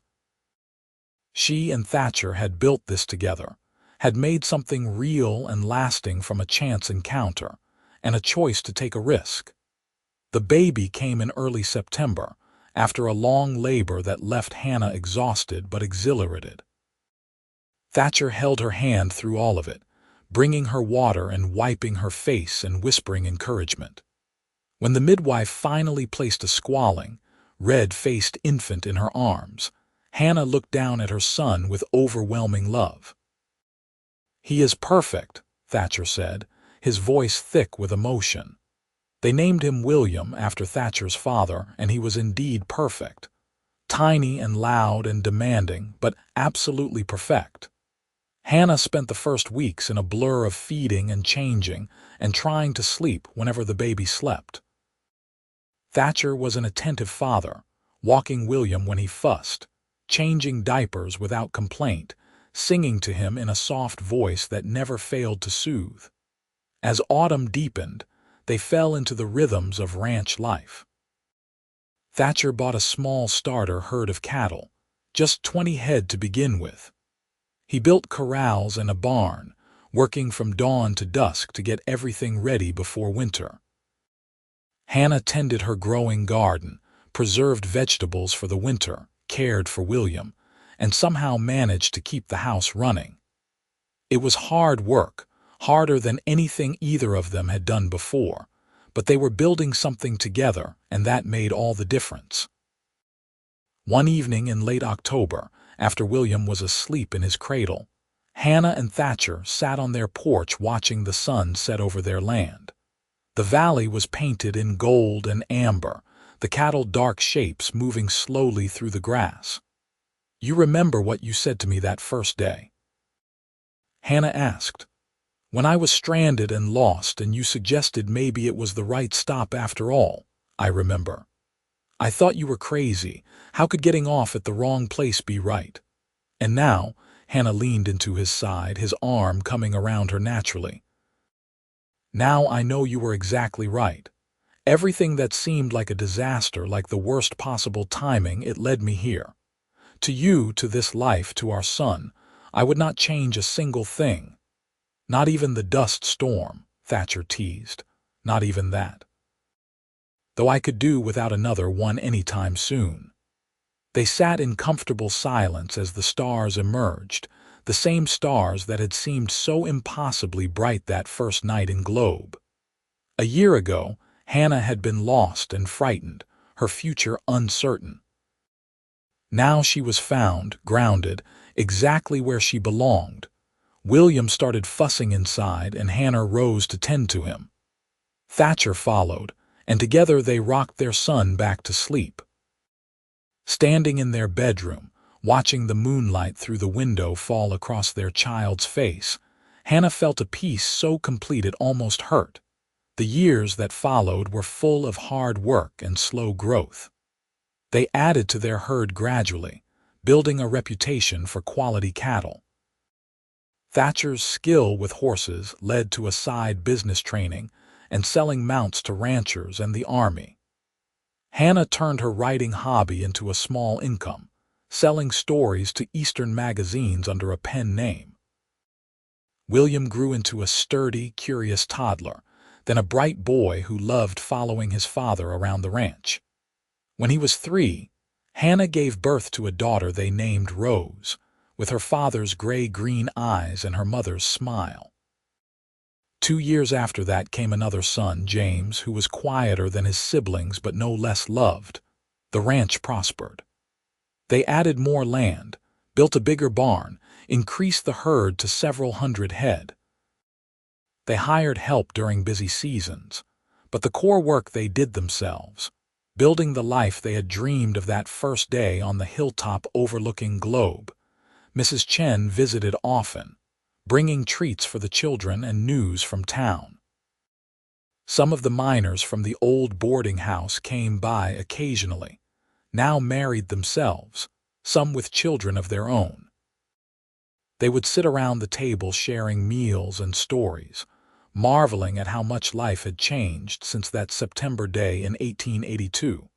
She and Thatcher had built this together, had made something real and lasting from a chance encounter, and a choice to take a risk. The baby came in early September, after a long labor that left Hannah exhausted but exhilarated. Thatcher held her hand through all of it, bringing her water and wiping her face and whispering encouragement. When the midwife finally placed a squalling, red-faced infant in her arms, Hannah looked down at her son with overwhelming love. "He is perfect," Thatcher said, his voice thick with emotion. They named him William after Thatcher's father, and he was indeed perfect. Tiny and loud and demanding, but absolutely perfect. Hannah spent the first weeks in a blur of feeding and changing and trying to sleep whenever the baby slept. Thatcher was an attentive father, walking William when he fussed, changing diapers without complaint, singing to him in a soft voice that never failed to soothe. As autumn deepened, they fell into the rhythms of ranch life. Thatcher bought a small starter herd of cattle, just 20 head to begin with. He built corrals and a barn, working from dawn to dusk to get everything ready before winter. Hannah tended her growing garden, preserved vegetables for the winter, cared for William, and somehow managed to keep the house running. It was hard work, harder than anything either of them had done before, but they were building something together, and that made all the difference. One evening in late October, after William was asleep in his cradle, Hannah and Thatcher sat on their porch watching the sun set over their land. The valley was painted in gold and amber, the cattle dark shapes moving slowly through the grass. "You remember what you said to me that first day?" Hannah asked. "When I was stranded and lost and you suggested maybe it was the right stop after all, I remember. I thought you were crazy. How could getting off at the wrong place be right?" And now, Hannah leaned into his side, his arm coming around her naturally. "Now I know you were exactly right. Everything that seemed like a disaster, like the worst possible timing, it led me here. To you, to this life, to our son, I would not change a single thing. Not even the dust storm," Thatcher teased. "Not even that. Though I could do without another one any time soon." They sat in comfortable silence as the stars emerged, the same stars that had seemed so impossibly bright that first night in Globe. A year ago, Hannah had been lost and frightened, her future uncertain. Now she was found, grounded, exactly where she belonged. William started fussing inside, and Hannah rose to tend to him. Thatcher followed, and together they rocked their son back to sleep. Standing in their bedroom, watching the moonlight through the window fall across their child's face, Hannah felt a peace so complete it almost hurt. The years that followed were full of hard work and slow growth. They added to their herd gradually, building a reputation for quality cattle. Thatcher's skill with horses led to a side business training and selling mounts to ranchers and the army. Hannah turned her writing hobby into a small income, selling stories to Eastern magazines under a pen name. William grew into a sturdy, curious toddler, then a bright boy who loved following his father around the ranch. When he was 3, Hannah gave birth to a daughter they named Rose, with her father's gray-green eyes and her mother's smile. 2 years after that came another son, James, who was quieter than his siblings but no less loved. The ranch prospered. They added more land, built a bigger barn, increased the herd to several hundred head. They hired help during busy seasons, but the core work they did themselves, building the life they had dreamed of that first day on the hilltop overlooking Globe. Mrs. Chen visited often, bringing treats for the children and news from town. Some of the miners from the old boarding house came by occasionally, now married themselves, some with children of their own. They would sit around the table sharing meals and stories, marveling at how much life had changed since that September day in 1882,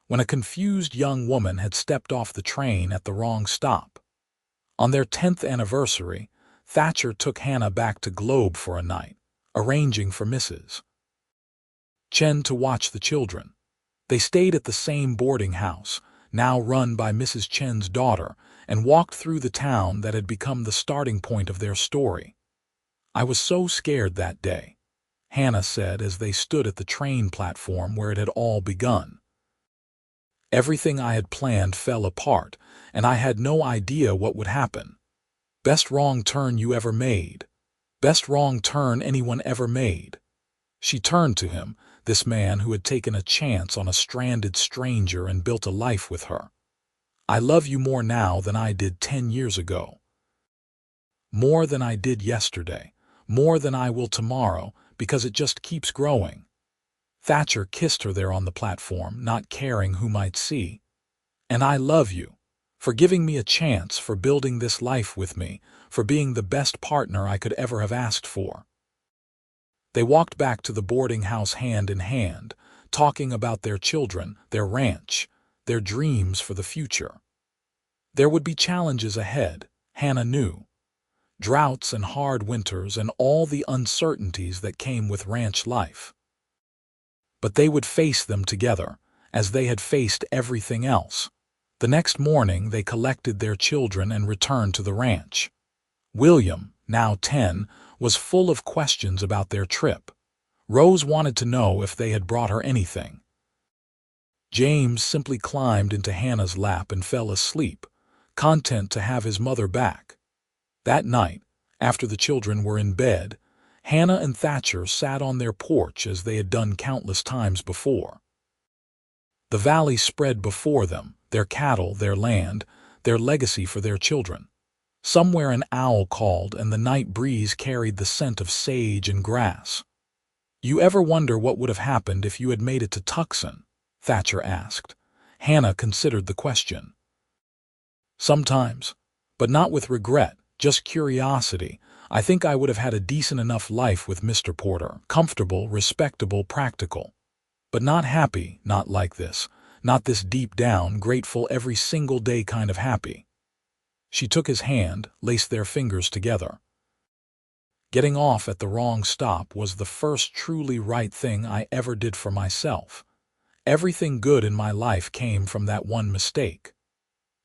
when a confused young woman had stepped off the train at the wrong stop. On their 10th anniversary, Thatcher took Hannah back to Globe for a night, arranging for Mrs. Chen to watch the children. They stayed at the same boarding house, now run by Mrs. Chen's daughter, and walked through the town that had become the starting point of their story. "I was so scared that day," Hannah said as they stood at the train platform where it had all begun. "Everything I had planned fell apart, and I had no idea what would happen. Best wrong turn you ever made," Best wrong turn anyone ever made. She turned to him, this man who had taken a chance on a stranded stranger and built a life with her. I love you more now than I did 10 years ago. More than I did yesterday. More than I will tomorrow, because it just keeps growing. Thatcher kissed her there on the platform, not caring who might see. And I love you, for giving me a chance, for building this life with me, for being the best partner I could ever have asked for. They walked back to the boarding house hand in hand, talking about their children, their ranch, their dreams for the future. There would be challenges ahead, Hannah knew. Droughts and hard winters and all the uncertainties that came with ranch life. But they would face them together, as they had faced everything else. The next morning they collected their children and returned to the ranch. William, now 10, was full of questions about their trip. Rose wanted to know if they had brought her anything. James simply climbed into Hannah's lap and fell asleep, content to have his mother back. That night, after the children were in bed, Hannah and Thatcher sat on their porch as they had done countless times before. The valley spread before them, their cattle, their land, their legacy for their children. Somewhere an owl called and the night breeze carried the scent of sage and grass. You ever wonder what would have happened if you had made it to Tucson? Thatcher asked. Hannah considered the question. Sometimes, but not with regret, just curiosity. I think I would have had a decent enough life with Mr. Porter, comfortable, respectable, practical. But not happy, not like this, not this deep down, grateful every single day kind of happy. She took his hand, laced their fingers together. Getting off at the wrong stop was the first truly right thing I ever did for myself. Everything good in my life came from that one mistake.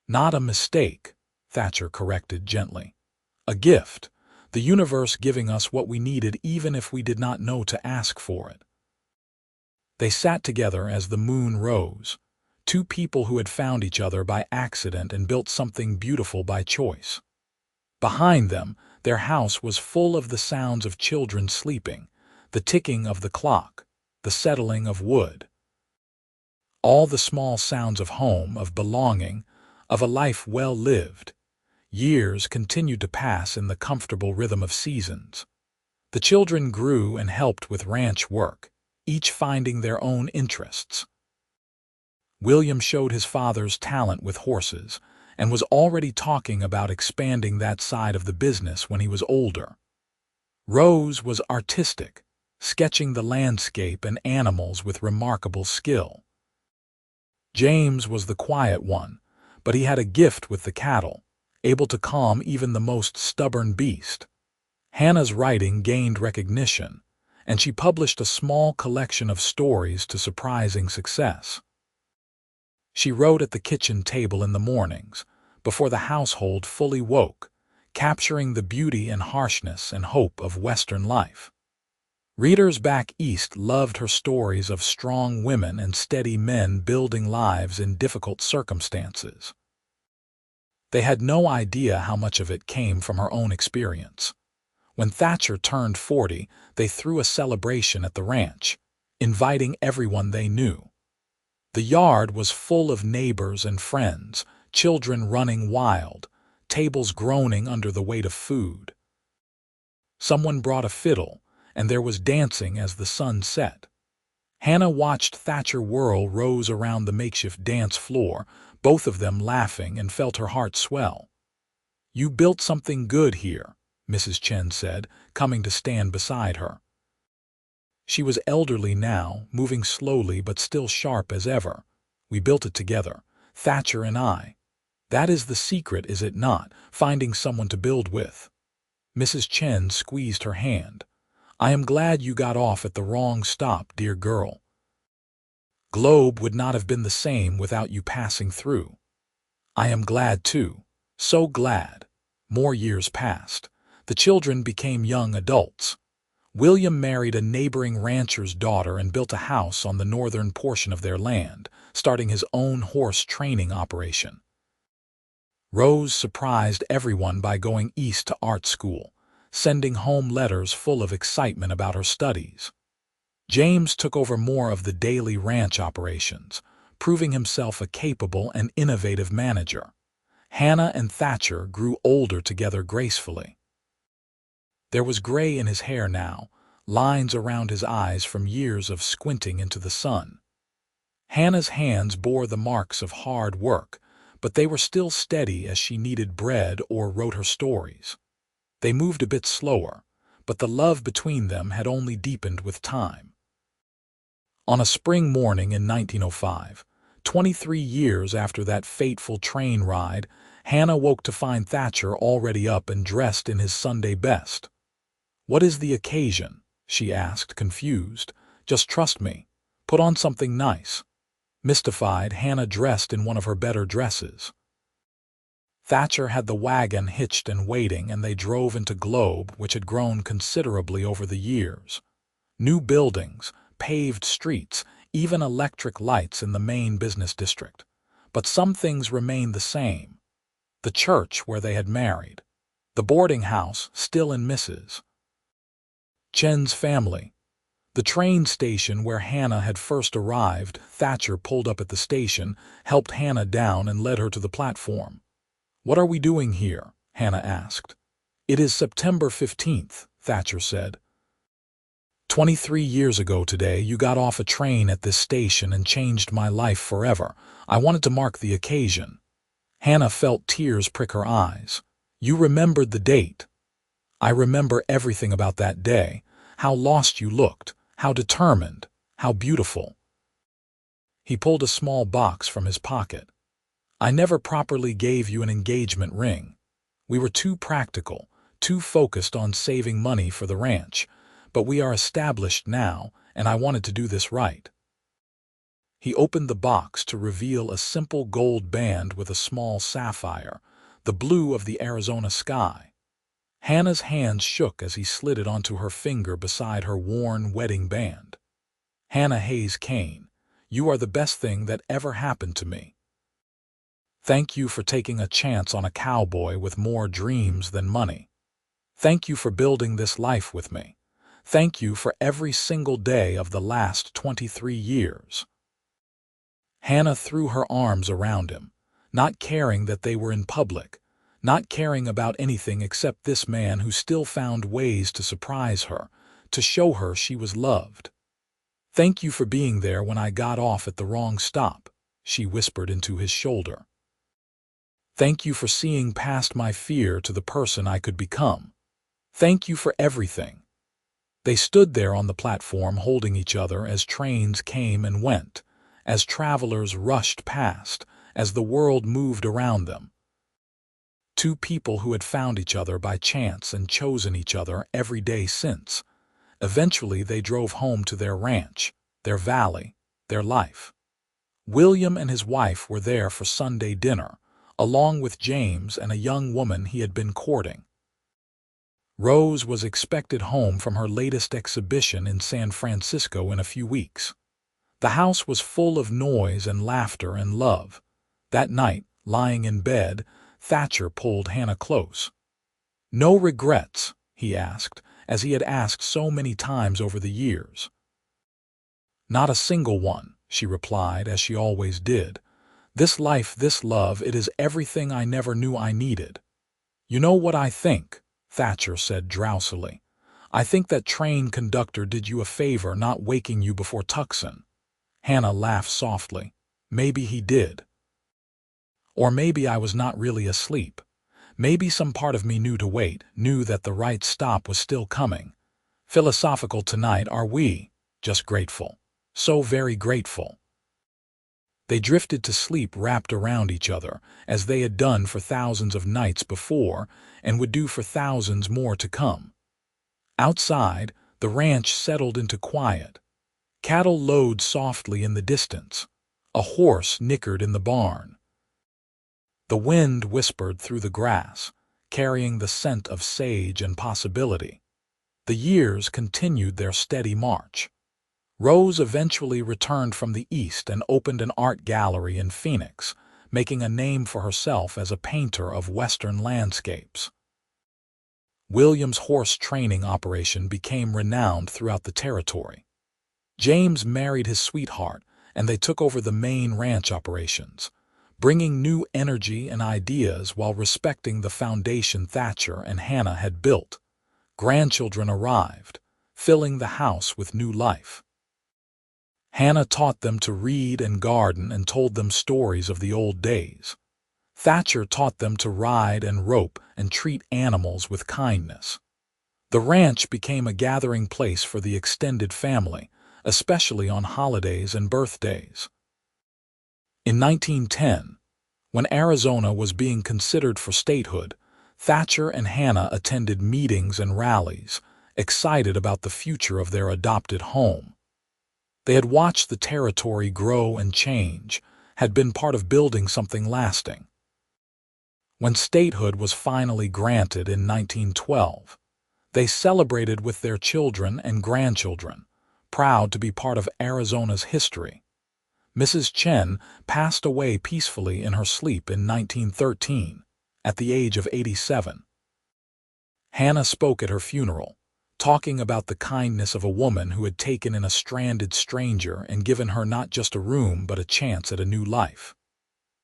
Not a mistake, Thatcher corrected gently. A gift, the universe giving us what we needed even if we did not know to ask for it. They sat together as the moon rose, two people who had found each other by accident and built something beautiful by choice. Behind them, their house was full of the sounds of children sleeping, the ticking of the clock, the settling of wood. All the small sounds of home, of belonging, of a life well lived. Years continued to pass in the comfortable rhythm of seasons. The children grew and helped with ranch work, each finding their own interests. William showed his father's talent with horses and was already talking about expanding that side of the business when he was older. Rose was artistic, sketching the landscape and animals with remarkable skill. James was the quiet one, but he had a gift with the cattle, able to calm even the most stubborn beast. Hannah's writing gained recognition, and she published a small collection of stories to surprising success. She wrote at the kitchen table in the mornings, before the household fully woke, capturing the beauty and harshness and hope of Western life. Readers back east loved her stories of strong women and steady men building lives in difficult circumstances. They had no idea how much of it came from her own experience. When Thatcher turned 40, they threw a celebration at the ranch, inviting everyone they knew. The yard was full of neighbors and friends, children running wild, tables groaning under the weight of food. Someone brought a fiddle, and there was dancing as the sun set. Hannah watched Thatcher whirl Rose around the makeshift dance floor, both of them laughing, and felt her heart swell. "You built something good here," Mrs. Chen said, coming to stand beside her. She was elderly now, moving slowly but still sharp as ever. "We built it together, Thatcher and I. That is the secret, is it not, finding someone to build with?" Mrs. Chen squeezed her hand. "I am glad you got off at the wrong stop, dear girl. Globe would not have been the same without you passing through." "I am glad too, so glad." More years passed. The children became young adults. William married a neighboring rancher's daughter and built a house on the northern portion of their land, starting his own horse training operation. Rose surprised everyone by going east to art school, sending home letters full of excitement about her studies. James took over more of the daily ranch operations, proving himself a capable and innovative manager. Hannah and Thatcher grew older together gracefully. There was gray in his hair now, lines around his eyes from years of squinting into the sun. Hannah's hands bore the marks of hard work, but they were still steady as she kneaded bread or wrote her stories. They moved a bit slower, but the love between them had only deepened with time. On a spring morning in 1905, 23 years after that fateful train ride, Hannah woke to find Thatcher already up and dressed in his Sunday best. "What is the occasion?" she asked, confused. "Just trust me. Put on something nice." Mystified, Hannah dressed in one of her better dresses. Thatcher had the wagon hitched and waiting, and they drove into Globe, which had grown considerably over the years. New buildings, paved streets, even electric lights in the main business district. But some things remained the same. The church where they had married. The boarding house still in Mrs. Chen's family. The train station where Hannah had first arrived. Thatcher pulled up at the station, helped Hannah down, and led her to the platform. "What are we doing here?" Hannah asked. "It is September 15th, Thatcher said. 23 years ago today, you got off a train at this station and changed my life forever. I wanted to mark the occasion." Hannah felt tears prick her eyes. "You remembered the date." "I remember everything about that day. How lost you looked, how determined, how beautiful." He pulled a small box from his pocket. "I never properly gave you an engagement ring. We were too practical, too focused on saving money for the ranch. But we are established now, and I wanted to do this right." He opened the box to reveal a simple gold band with a small sapphire, the blue of the Arizona sky. Hannah's hands shook as he slid it onto her finger beside her worn wedding band. "Hannah Hayes Kane, you are the best thing that ever happened to me. Thank you for taking a chance on a cowboy with more dreams than money. Thank you for building this life with me. Thank you for every single day of the last 23 years." Hannah threw her arms around him, not caring that they were in public, not caring about anything except this man who still found ways to surprise her, to show her she was loved. "Thank you for being there when I got off at the wrong stop," she whispered into his shoulder. "Thank you for seeing past my fear to the person I could become. Thank you for everything." They stood there on the platform holding each other as trains came and went, as travelers rushed past, as the world moved around them. Two people who had found each other by chance and chosen each other every day since. Eventually they drove home to their ranch, their valley, their life. William and his wife were there for Sunday dinner, along with James and a young woman he had been courting. Rose was expected home from her latest exhibition in San Francisco in a few weeks. The house was full of noise and laughter and love. That night, lying in bed, Thatcher pulled Hannah close. "No regrets?" he asked, as he had asked so many times over the years. "Not a single one," she replied, as she always did. "This life, this love, it is everything I never knew I needed." "You know what I think?" Thatcher said drowsily. "I think that train conductor did you a favor not waking you before Tucson." Hannah laughed softly. "Maybe he did. Or maybe I was not really asleep. Maybe some part of me knew to wait, knew that the right stop was still coming. Philosophical tonight, are we? Just grateful. So very grateful." They drifted to sleep wrapped around each other, as they had done for thousands of nights before, and would do for thousands more to come. Outside, the ranch settled into quiet. Cattle lowed softly in the distance. A horse nickered in the barn. The wind whispered through the grass, carrying the scent of sage and possibility. The years continued their steady march. Rose eventually returned from the East and opened an art gallery in Phoenix, making a name for herself as a painter of Western landscapes. William's horse training operation became renowned throughout the territory. James married his sweetheart, and they took over the main ranch operations, bringing new energy and ideas while respecting the foundation Thatcher and Hannah had built. Grandchildren arrived, filling the house with new life. Hannah taught them to read and garden and told them stories of the old days. Thatcher taught them to ride and rope and treat animals with kindness. The ranch became a gathering place for the extended family, especially on holidays and birthdays. In 1910, when Arizona was being considered for statehood, Thatcher and Hannah attended meetings and rallies, excited about the future of their adopted home. They had watched the territory grow and change, had been part of building something lasting. When statehood was finally granted in 1912, they celebrated with their children and grandchildren, proud to be part of Arizona's history. Mrs. Chen passed away peacefully in her sleep in 1913, at the age of 87. Hannah spoke at her funeral, talking about the kindness of a woman who had taken in a stranded stranger and given her not just a room but a chance at a new life.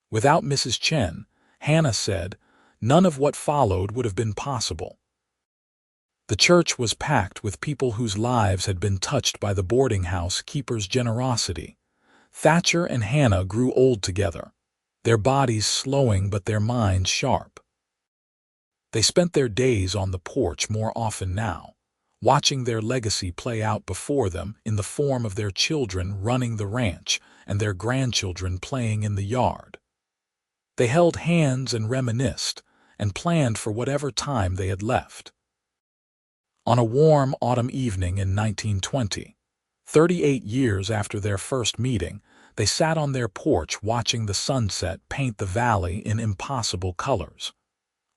Without Mrs. Chen, Hannah said, none of what followed would have been possible. The church was packed with people whose lives had been touched by the boarding house keeper's generosity. Thatcher and Hannah grew old together, their bodies slowing but their minds sharp. They spent their days on the porch more often now, watching their legacy play out before them in the form of their children running the ranch and their grandchildren playing in the yard. They held hands and reminisced, and planned for whatever time they had left. On a warm autumn evening in 1920, 38 years after their first meeting, they sat on their porch watching the sunset paint the valley in impossible colors.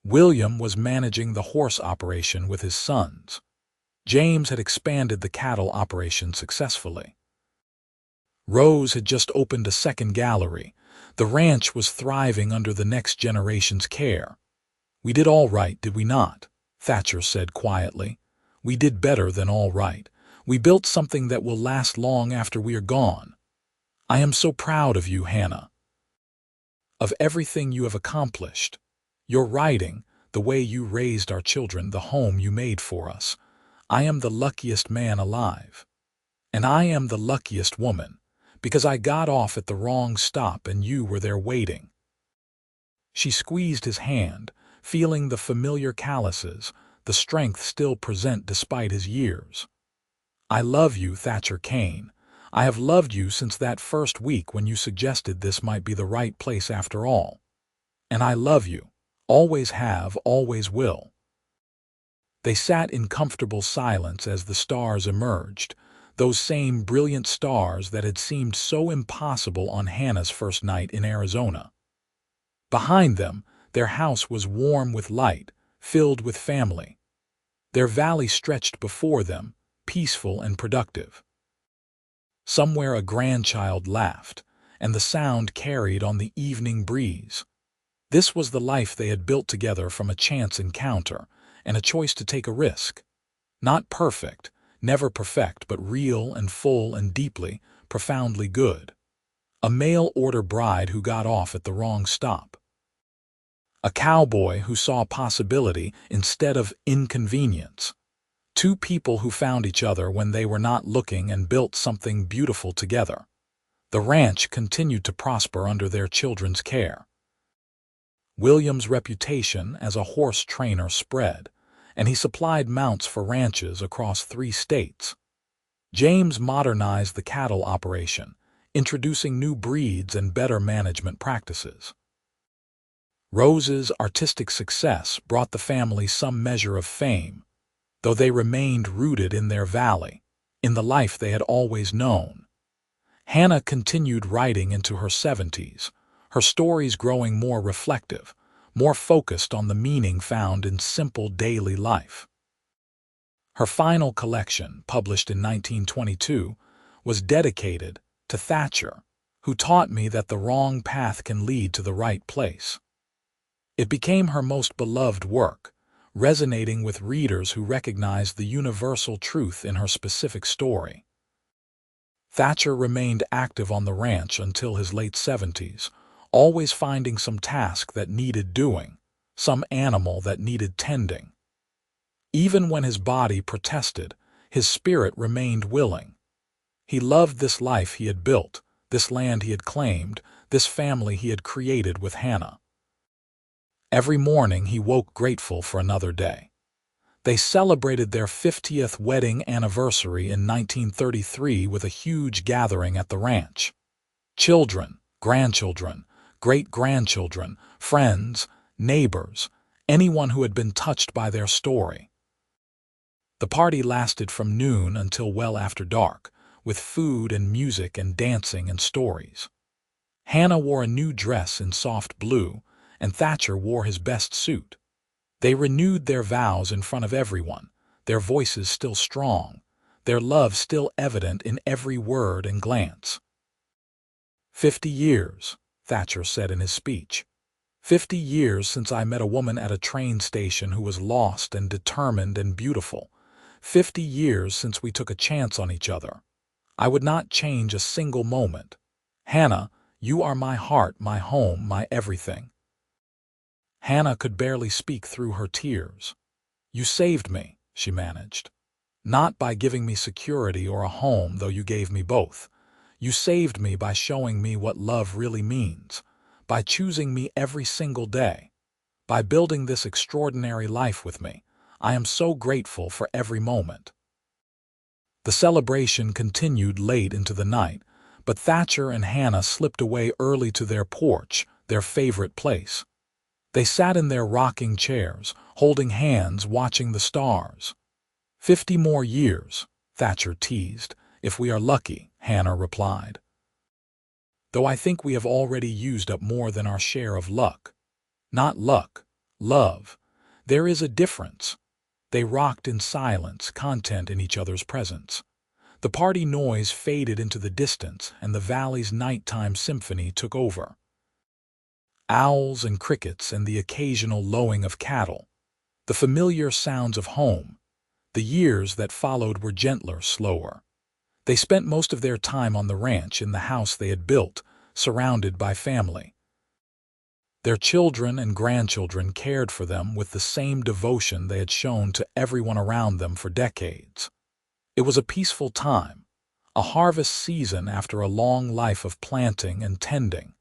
William was managing the horse operation with his sons. James had expanded the cattle operation successfully. Rose had just opened a second gallery. The ranch was thriving under the next generation's care. "We did all right, did we not?" Thatcher said quietly. "We did better than all right. We built something that will last long after we are gone. I am so proud of you, Hannah. Of everything you have accomplished. Your writing, the way you raised our children, the home you made for us. I am the luckiest man alive. And I am the luckiest woman, because I got off at the wrong stop and you were there waiting." She squeezed his hand, feeling the familiar calluses, the strength still present despite his years. "I love you, Thatcher Kane. I have loved you since that first week when you suggested this might be the right place after all. And I love you. Always have, always will." They sat in comfortable silence as the stars emerged, those same brilliant stars that had seemed so impossible on Hannah's first night in Arizona. Behind them, their house was warm with light, filled with family. Their valley stretched before them, peaceful and productive. Somewhere a grandchild laughed, and the sound carried on the evening breeze. This was the life they had built together from a chance encounter and a choice to take a risk. Not perfect, never perfect, but real and full and deeply, profoundly good. A mail-order bride who got off at the wrong stop. A cowboy who saw possibility instead of inconvenience. Two people who found each other when they were not looking and built something beautiful together. The ranch continued to prosper under their children's care. William's reputation as a horse trainer spread, and he supplied mounts for ranches across 3 states. James modernized the cattle operation, introducing new breeds and better management practices. Rose's artistic success brought the family some measure of fame, though they remained rooted in their valley, in the life they had always known. Hannah continued writing into her 70s, her stories growing more reflective, more focused on the meaning found in simple daily life. Her final collection, published in 1922, was dedicated to Thatcher, who taught me that the wrong path can lead to the right place. It became her most beloved work, resonating with readers who recognized the universal truth in her specific story. Thatcher remained active on the ranch until his late 70s, always finding some task that needed doing, some animal that needed tending. Even when his body protested, his spirit remained willing. He loved this life he had built, this land he had claimed, this family he had created with Hannah. Every morning he woke grateful for another day. They celebrated their 50th wedding anniversary in 1933 with a huge gathering at the ranch. Children, grandchildren, great-grandchildren, friends, neighbors, anyone who had been touched by their story. The party lasted from noon until well after dark, with food and music and dancing and stories. Hannah wore a new dress in soft blue, and Thatcher wore his best suit. They renewed their vows in front of everyone, their voices still strong, their love still evident in every word and glance. 50 years, Thatcher said in his speech. 50 years since I met a woman at a train station who was lost and determined and beautiful. 50 years since we took a chance on each other. I would not change a single moment. Hannah, you are my heart, my home, my everything. Hannah could barely speak through her tears. You saved me, she managed. Not by giving me security or a home, though you gave me both. You saved me by showing me what love really means, by choosing me every single day, by building this extraordinary life with me. I am so grateful for every moment. The celebration continued late into the night, but Thatcher and Hannah slipped away early to their porch, their favorite place. They sat in their rocking chairs, holding hands, watching the stars. 50 more years, Thatcher teased. If we are lucky, Hannah replied. Though I think we have already used up more than our share of luck. Not luck, love. There is a difference. They rocked in silence, content in each other's presence. The party noise faded into the distance, and the valley's nighttime symphony took over. Owls and crickets and the occasional lowing of cattle. The familiar sounds of home. The years that followed were gentler, slower. They spent most of their time on the ranch in the house they had built, surrounded by family. Their children and grandchildren cared for them with the same devotion they had shown to everyone around them for decades. It was a peaceful time, a harvest season after a long life of planting and tending.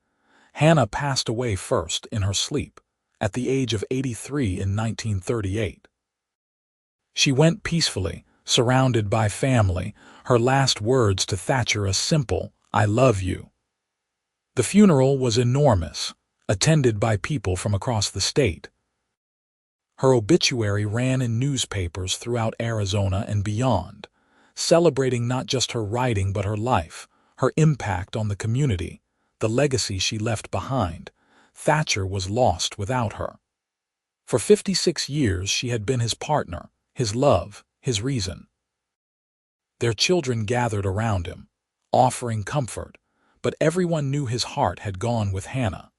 Hannah passed away first in her sleep, at the age of 83 in 1938. She went peacefully, surrounded by family, her last words to Thatcher a simple, "I love you." The funeral was enormous, attended by people from across the state. Her obituary ran in newspapers throughout Arizona and beyond, celebrating not just her writing but her life, her impact on the community, the legacy she left behind. Thatcher was lost without her. For 56 years she had been his partner, his love, his reason. Their children gathered around him, offering comfort, but everyone knew his heart had gone with Hannah.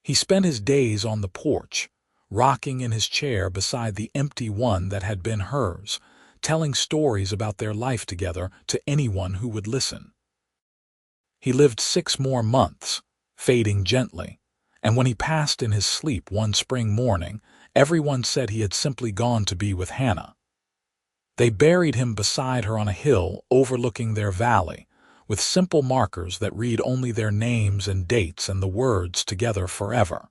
He spent his days on the porch, rocking in his chair beside the empty one that had been hers, telling stories about their life together to anyone who would listen. He lived 6 more months, fading gently, and when he passed in his sleep one spring morning, everyone said he had simply gone to be with Hannah. They buried him beside her on a hill overlooking their valley, with simple markers that read only their names and dates and the words "together forever."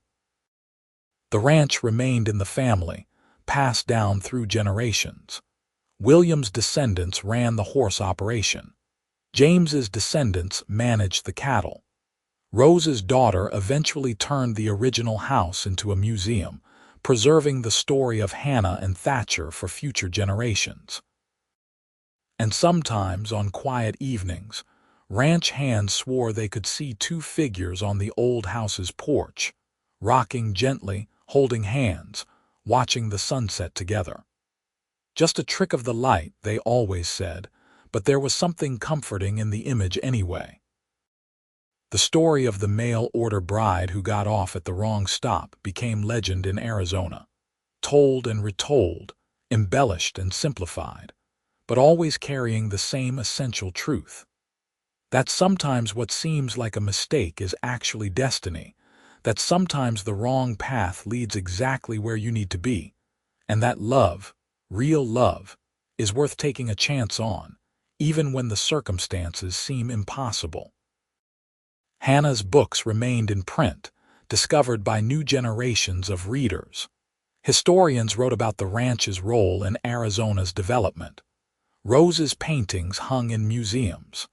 The ranch remained in the family, passed down through generations. William's descendants ran the horse operation. James's descendants managed the cattle. Rose's daughter eventually turned the original house into a museum, preserving the story of Hannah and Thatcher for future generations. And sometimes, on quiet evenings, ranch hands swore they could see 2 figures on the old house's porch, rocking gently, holding hands, watching the sunset together. Just a trick of the light, they always said, but there was something comforting in the image anyway. The story of the mail-order bride who got off at the wrong stop became legend in Arizona. told and retold, embellished and simplified, but always carrying the same essential truth. That sometimes what seems like a mistake is actually destiny, that sometimes the wrong path leads exactly where you need to be, and that love, real love, is worth taking a chance on, even when the circumstances seem impossible. Hannah's books remained in print, discovered by new generations of readers. Historians wrote about the ranch's role in Arizona's development. Rose's paintings hung in museums.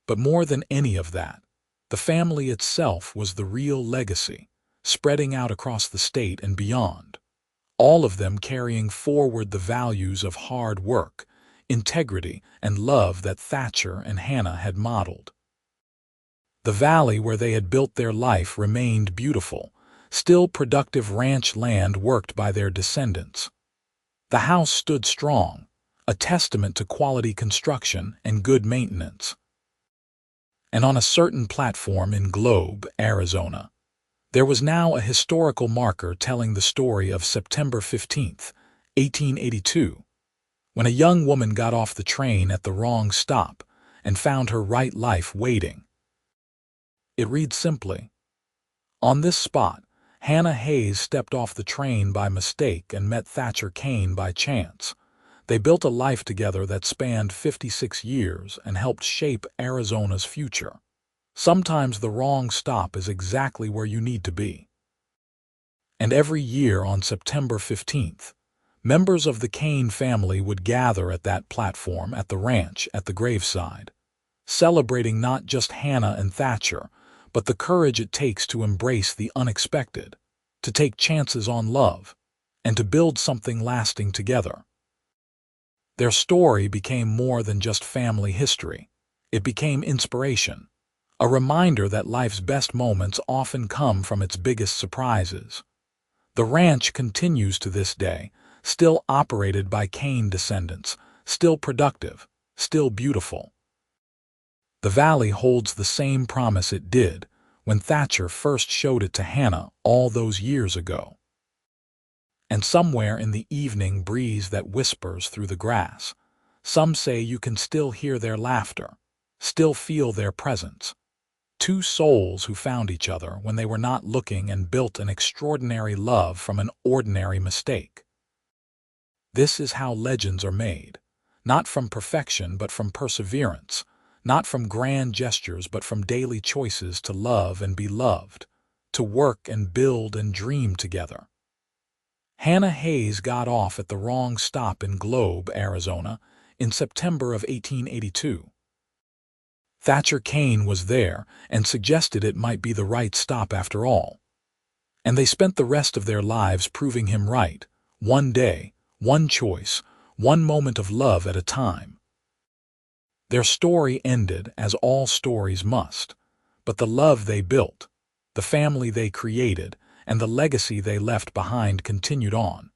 But more than any of that, the family itself was the real legacy, spreading out across the state and beyond, all of them carrying forward the values of hard work, integrity, and love that Thatcher and Hannah had modeled. The valley where they had built their life remained beautiful, still productive ranch land worked by their descendants. The house stood strong, a testament to quality construction and good maintenance. And on a certain platform in Globe, Arizona, there was now a historical marker telling the story of September 15th, 1882, when a young woman got off the train at the wrong stop and found her right life waiting. It reads simply, "On this spot, Hannah Hayes stepped off the train by mistake and met Thatcher Kane by chance. They built a life together that spanned 56 years and helped shape Arizona's future. Sometimes the wrong stop is exactly where you need to be." And every year on September 15th, members of the Kane family would gather at that platform at the ranch at the graveside, celebrating not just Hannah and Thatcher, but the courage it takes to embrace the unexpected, to take chances on love, and to build something lasting together. Their story became more than just family history. It became inspiration, a reminder that life's best moments often come from its biggest surprises. The ranch continues to this day, still operated by Kane descendants, still productive, still beautiful. The valley holds the same promise it did when Thatcher first showed it to Hannah all those years ago. And somewhere in the evening breeze that whispers through the grass, some say you can still hear their laughter, still feel their presence. Two souls who found each other when they were not looking and built an extraordinary love from an ordinary mistake. This is how legends are made, not from perfection but from perseverance, not from grand gestures but from daily choices to love and be loved, to work and build and dream together. Hannah Hayes got off at the wrong stop in Globe, Arizona, in September of 1882. Thatcher Kane was there and suggested it might be the right stop after all. And they spent the rest of their lives proving him right, one day, one choice, one moment of love at a time. Their story ended as all stories must, but the love they built, the family they created, and the legacy they left behind continued on.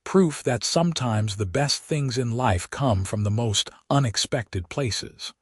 Proof that sometimes the best things in life come from the most unexpected places.